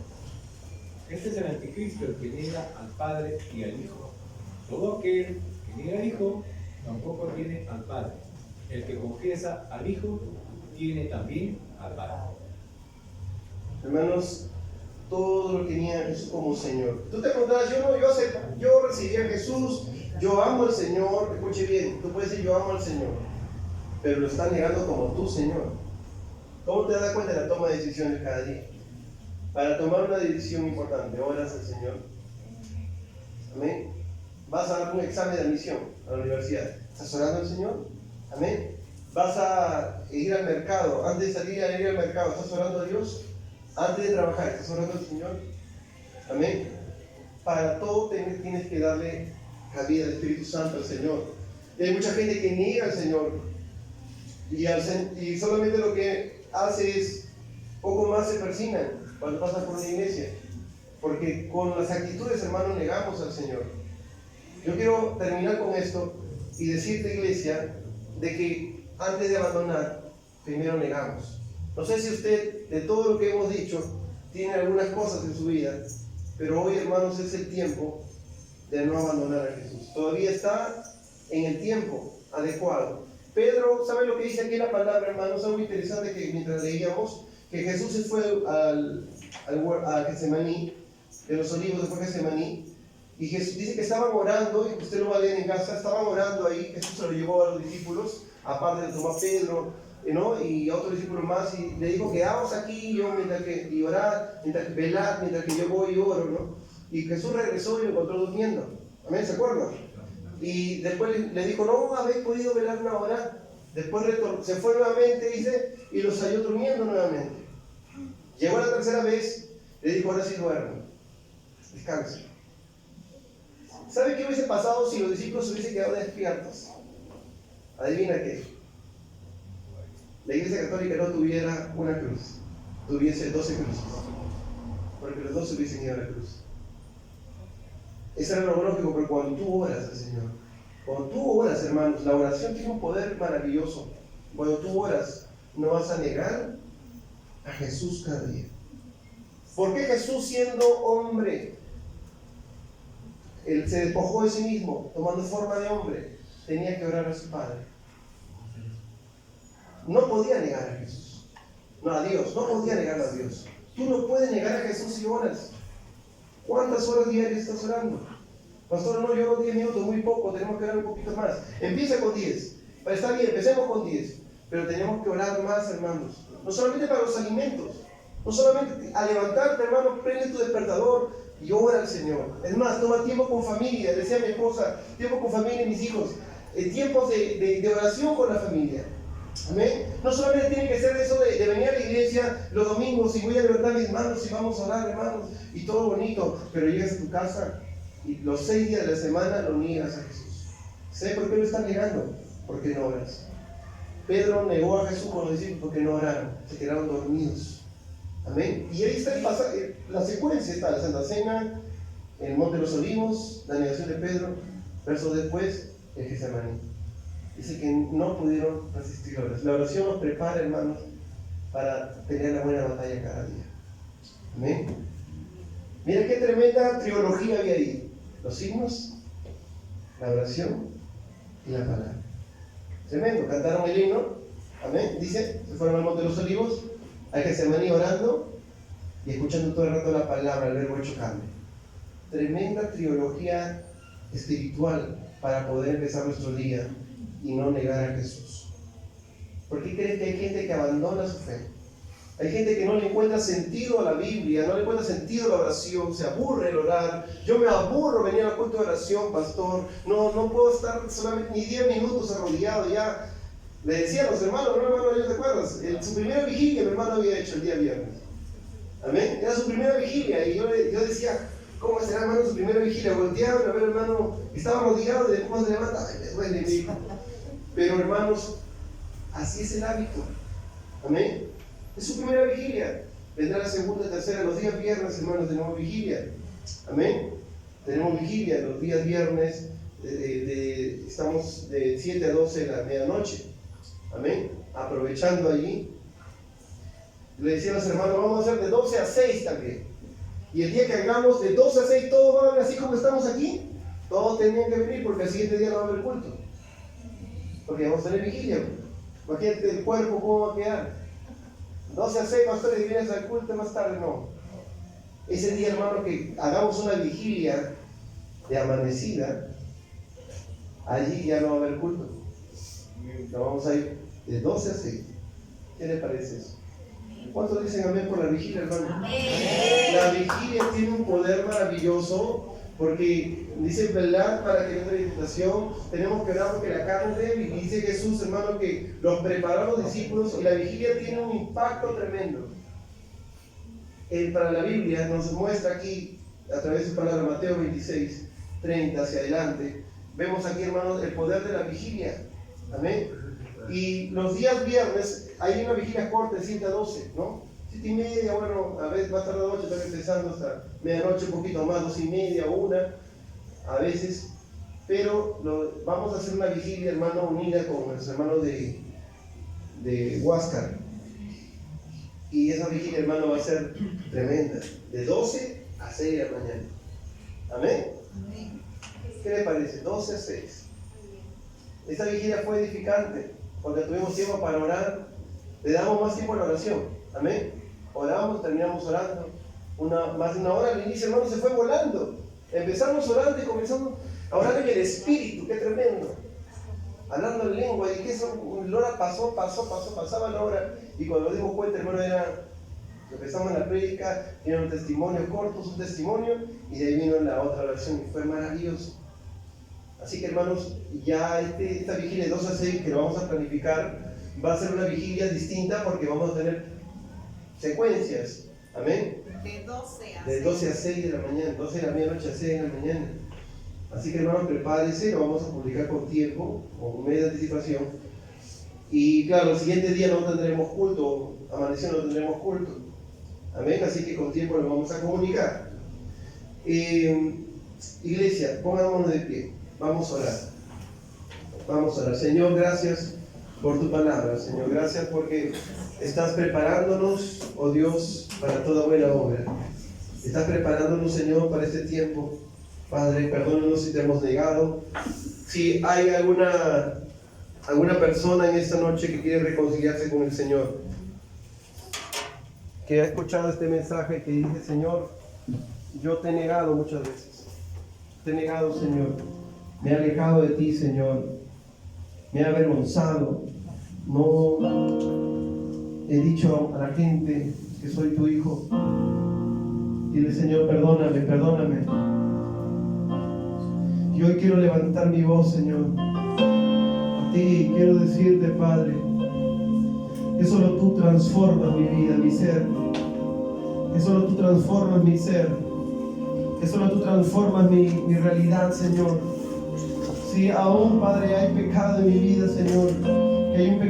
Este es el anticristo, el que niega al Padre y al Hijo. Todo aquel que niega al Hijo tampoco tiene al Padre. El que confiesa al Hijo tiene también al Padre. Hermanos, todo lo que tenía a Jesús como Señor. Tú te preguntarás, yo recibí a Jesús, yo amo al Señor. Escuche bien, tú puedes decir yo amo al Señor, pero lo estás negando como tu Señor. ¿Cómo te das cuenta de la toma de decisiones cada día? Para tomar una decisión importante, oras al Señor. Amén. Vas a dar un examen de admisión a la universidad. ¿Estás orando al Señor? Amén. Vas a ir al mercado. Antes de salir a ir al mercado, ¿estás orando a Dios? Antes de trabajar, ¿estás orando al Señor? Amén. Para todo tienes que darle cabida al Espíritu Santo al Señor. Y hay mucha gente que niega al Señor. Y solamente lo que hace es poco más se persignan cuando pasan por una iglesia. Porque con las actitudes, hermanos, negamos al Señor. Yo quiero terminar con esto y decirte, iglesia, de que antes de abandonar, primero negamos. No sé si usted, de todo lo que hemos dicho, tiene algunas cosas en su vida, pero hoy, hermanos, es el tiempo de no abandonar a Jesús. Todavía está en el tiempo adecuado. Pedro, ¿sabe lo que dice aquí la palabra, hermanos? Algo interesante que mientras leíamos, que Jesús se fue a Getsemaní, de los Olivos, después de Getsemaní, y Jesús dice que estaban orando, y usted lo va a leer en casa, estaban orando ahí, Jesús se lo llevó a los discípulos, aparte de tomar Pedro, ¿no? Y a otros discípulos más, y le dijo, quedaos aquí, yo y orar, velad, mientras que yo voy y oro, ¿no? Y Jesús regresó y lo encontró durmiendo. ¿Amén? ¿Se acuerdan? Y después le dijo, no habéis podido velar una hora. Después se fue nuevamente, dice, y los halló durmiendo nuevamente. Llegó la tercera vez, le dijo, ahora sí duermo, descanse. ¿Sabe qué hubiese pasado si los discípulos se hubiesen quedado despiertos? Adivina qué. La Iglesia Católica no tuviera una cruz, tuviese 12 cruces, porque los 12 hubiesen ido a la cruz. Eso era lo lógico, pero cuando tú oras al Señor, cuando tú oras, hermanos, la oración tiene un poder maravilloso. Cuando tú oras, no vas a negar a Jesús cada día. ¿Por qué Jesús, siendo hombre, él se despojó de sí mismo, tomando forma de hombre, tenía que orar a su Padre? No podía negar a Jesús, no a Dios, no podía negar a Dios. Tú no puedes negar a Jesús si oras. ¿Cuántas horas diarias estás orando? Pastor, no, yo oro 10 minutos, muy poco, tenemos que orar un poquito más. Empieza con 10. Está bien, empecemos con 10. Pero tenemos que orar más, hermanos. No solamente para los alimentos, no solamente a levantarte, hermano, prende tu despertador y ora al Señor. Es más, toma tiempo con familia, decía mi esposa, tiempo con familia y mis hijos, tiempos de oración con la familia. Amén. No solamente tiene que ser eso de venir a la iglesia los domingos y voy a levantar mis manos y vamos a orar, hermanos, y todo bonito, pero llegas a tu casa y los 6 días de la semana lo niegas a Jesús. ¿Sabe por qué lo están negando? Porque no oras. Pedro negó a Jesús con los discípulos porque no oraron, se quedaron dormidos. Amén. Y ahí está el pasaje, la secuencia está: la Santa Cena, el Monte de los Olivos, la negación de Pedro, versos después, el Getsemaní. Dice que no pudieron resistir horas. La oración nos prepara, hermanos, para tener la buena batalla cada día. Amén. Mira qué tremenda trilogía había ahí: los signos, la oración y la palabra. Tremendo. Cantaron el himno. Amén. Dice, se fueron al Monte de los Olivos, al Getsemaní orando y escuchando todo el rato la palabra, el verbo hecho carne. Tremenda trilogía espiritual para poder empezar nuestro día y no negar a Jesús. ¿Por qué crees que hay gente que abandona su fe? Hay gente que no le encuentra sentido a la Biblia, no le encuentra sentido a la oración, se aburre el orar. Yo me aburro venir al culto de oración, pastor. No puedo estar solamente ni 10 minutos arrodillado ya. Le decía a los hermanos, ¿no, hermano? ¿Ya te acuerdas? Su primera vigilia mi hermano había hecho el día viernes. Amén. Era su primera vigilia y yo decía, ¿cómo será, hermano, su primera vigilia? Volteaba a ver, hermano, estaba arrodillado y después se levanta, ay, me duele, me dijo. Pero, hermanos, así es el hábito. Amén. Es su primera vigilia. Vendrá la segunda, tercera, los días viernes, hermanos, tenemos vigilia. Amén. Tenemos vigilia los días viernes, estamos de 7 a 12 de la medianoche. Amén. Aprovechando allí. Le decía a los hermanos, vamos a hacer de 12 a 6 también. Y el día que hagamos de 12 a 6, todos van a ver así como estamos aquí. Todos tenían que venir porque el siguiente día no va a haber culto. Porque vamos a tener vigilia. Imagínate el cuerpo cómo va a quedar. 12 a 6, pastores, y vienes al culto más tarde, no. Ese día, hermano, que hagamos una vigilia de amanecida, allí ya no va a haber culto. Nos vamos a ir de 12 a 6. ¿Qué le parece eso? ¿Cuántos dicen amén por la vigilia, hermano? Amén. La vigilia tiene un poder maravilloso porque dice, ¿verdad? Para que no entre tentación, tenemos que orar porque la carne es débil. Y dice Jesús, hermano, que los preparó los discípulos y la vigilia tiene un impacto tremendo. Para la Biblia nos muestra aquí, a través de su palabra, Mateo 26, 30 hacia adelante, vemos aquí, hermanos, el poder de la vigilia. Amén. Y los días viernes hay una vigilia corta de 7 a 12, ¿no? 7 y media, bueno, a veces más tarde 8, también empezando hasta medianoche, un poquito más, 2 y media, 1, a veces. Pero vamos a hacer una vigilia, hermano, unida con los hermanos de Huáscar. Y esa vigilia, hermano, va a ser tremenda, de 12 a 6 de la mañana. ¿Amén? ¿Qué le parece? 12 a 6. Esta vigilia fue edificante, porque tuvimos tiempo para orar, le damos más tiempo a la oración. Amén. Oramos, terminamos orando, más de una hora al inicio, hermano, se fue volando. Empezamos orando y comenzamos a orar en el Espíritu, qué tremendo. Hablando en lengua, y que eso, la hora pasaba la hora, y cuando nos dimos cuenta, hermano, empezamos la prédica, vino un testimonio corto, un testimonio, y de ahí vino la otra oración, y fue maravilloso. Así que, hermanos, ya esta vigilia de 2 a 6 que lo vamos a planificar, va a ser una vigilia distinta porque vamos a tener secuencias. Amén. De 12 a 6 de la mañana, 12 de la medianoche a 6 de la mañana. Así que, hermanos, prepárense, lo vamos a publicar con tiempo, con media anticipación. Y claro, el siguiente día no tendremos culto, amaneció no tendremos culto. Amén. Así que con tiempo lo vamos a comunicar. Iglesia, pongámonos de pie. Vamos a orar. Vamos a orar. Señor, gracias por tu palabra. Señor, gracias porque estás preparándonos, oh Dios, para toda buena obra. Estás preparándonos, Señor, para este tiempo. Padre, perdónanos si te hemos negado. Si hay alguna persona en esta noche que quiere reconciliarse con el Señor, que ha escuchado este mensaje que dice, Señor, yo te he negado muchas veces. Te he negado, Señor. Me he alejado de ti, Señor. Me he avergonzado. No he dicho a la gente que soy tu hijo. Dile, Señor, perdóname, perdóname. Y hoy quiero levantar mi voz, Señor. A ti quiero decirte, Padre, que solo tú transformas mi vida, mi ser. Que solo tú transformas mi ser. Que solo tú transformas mi realidad, Señor. Si aún, Padre, hay pecado en mi vida, Señor, que hay un pecado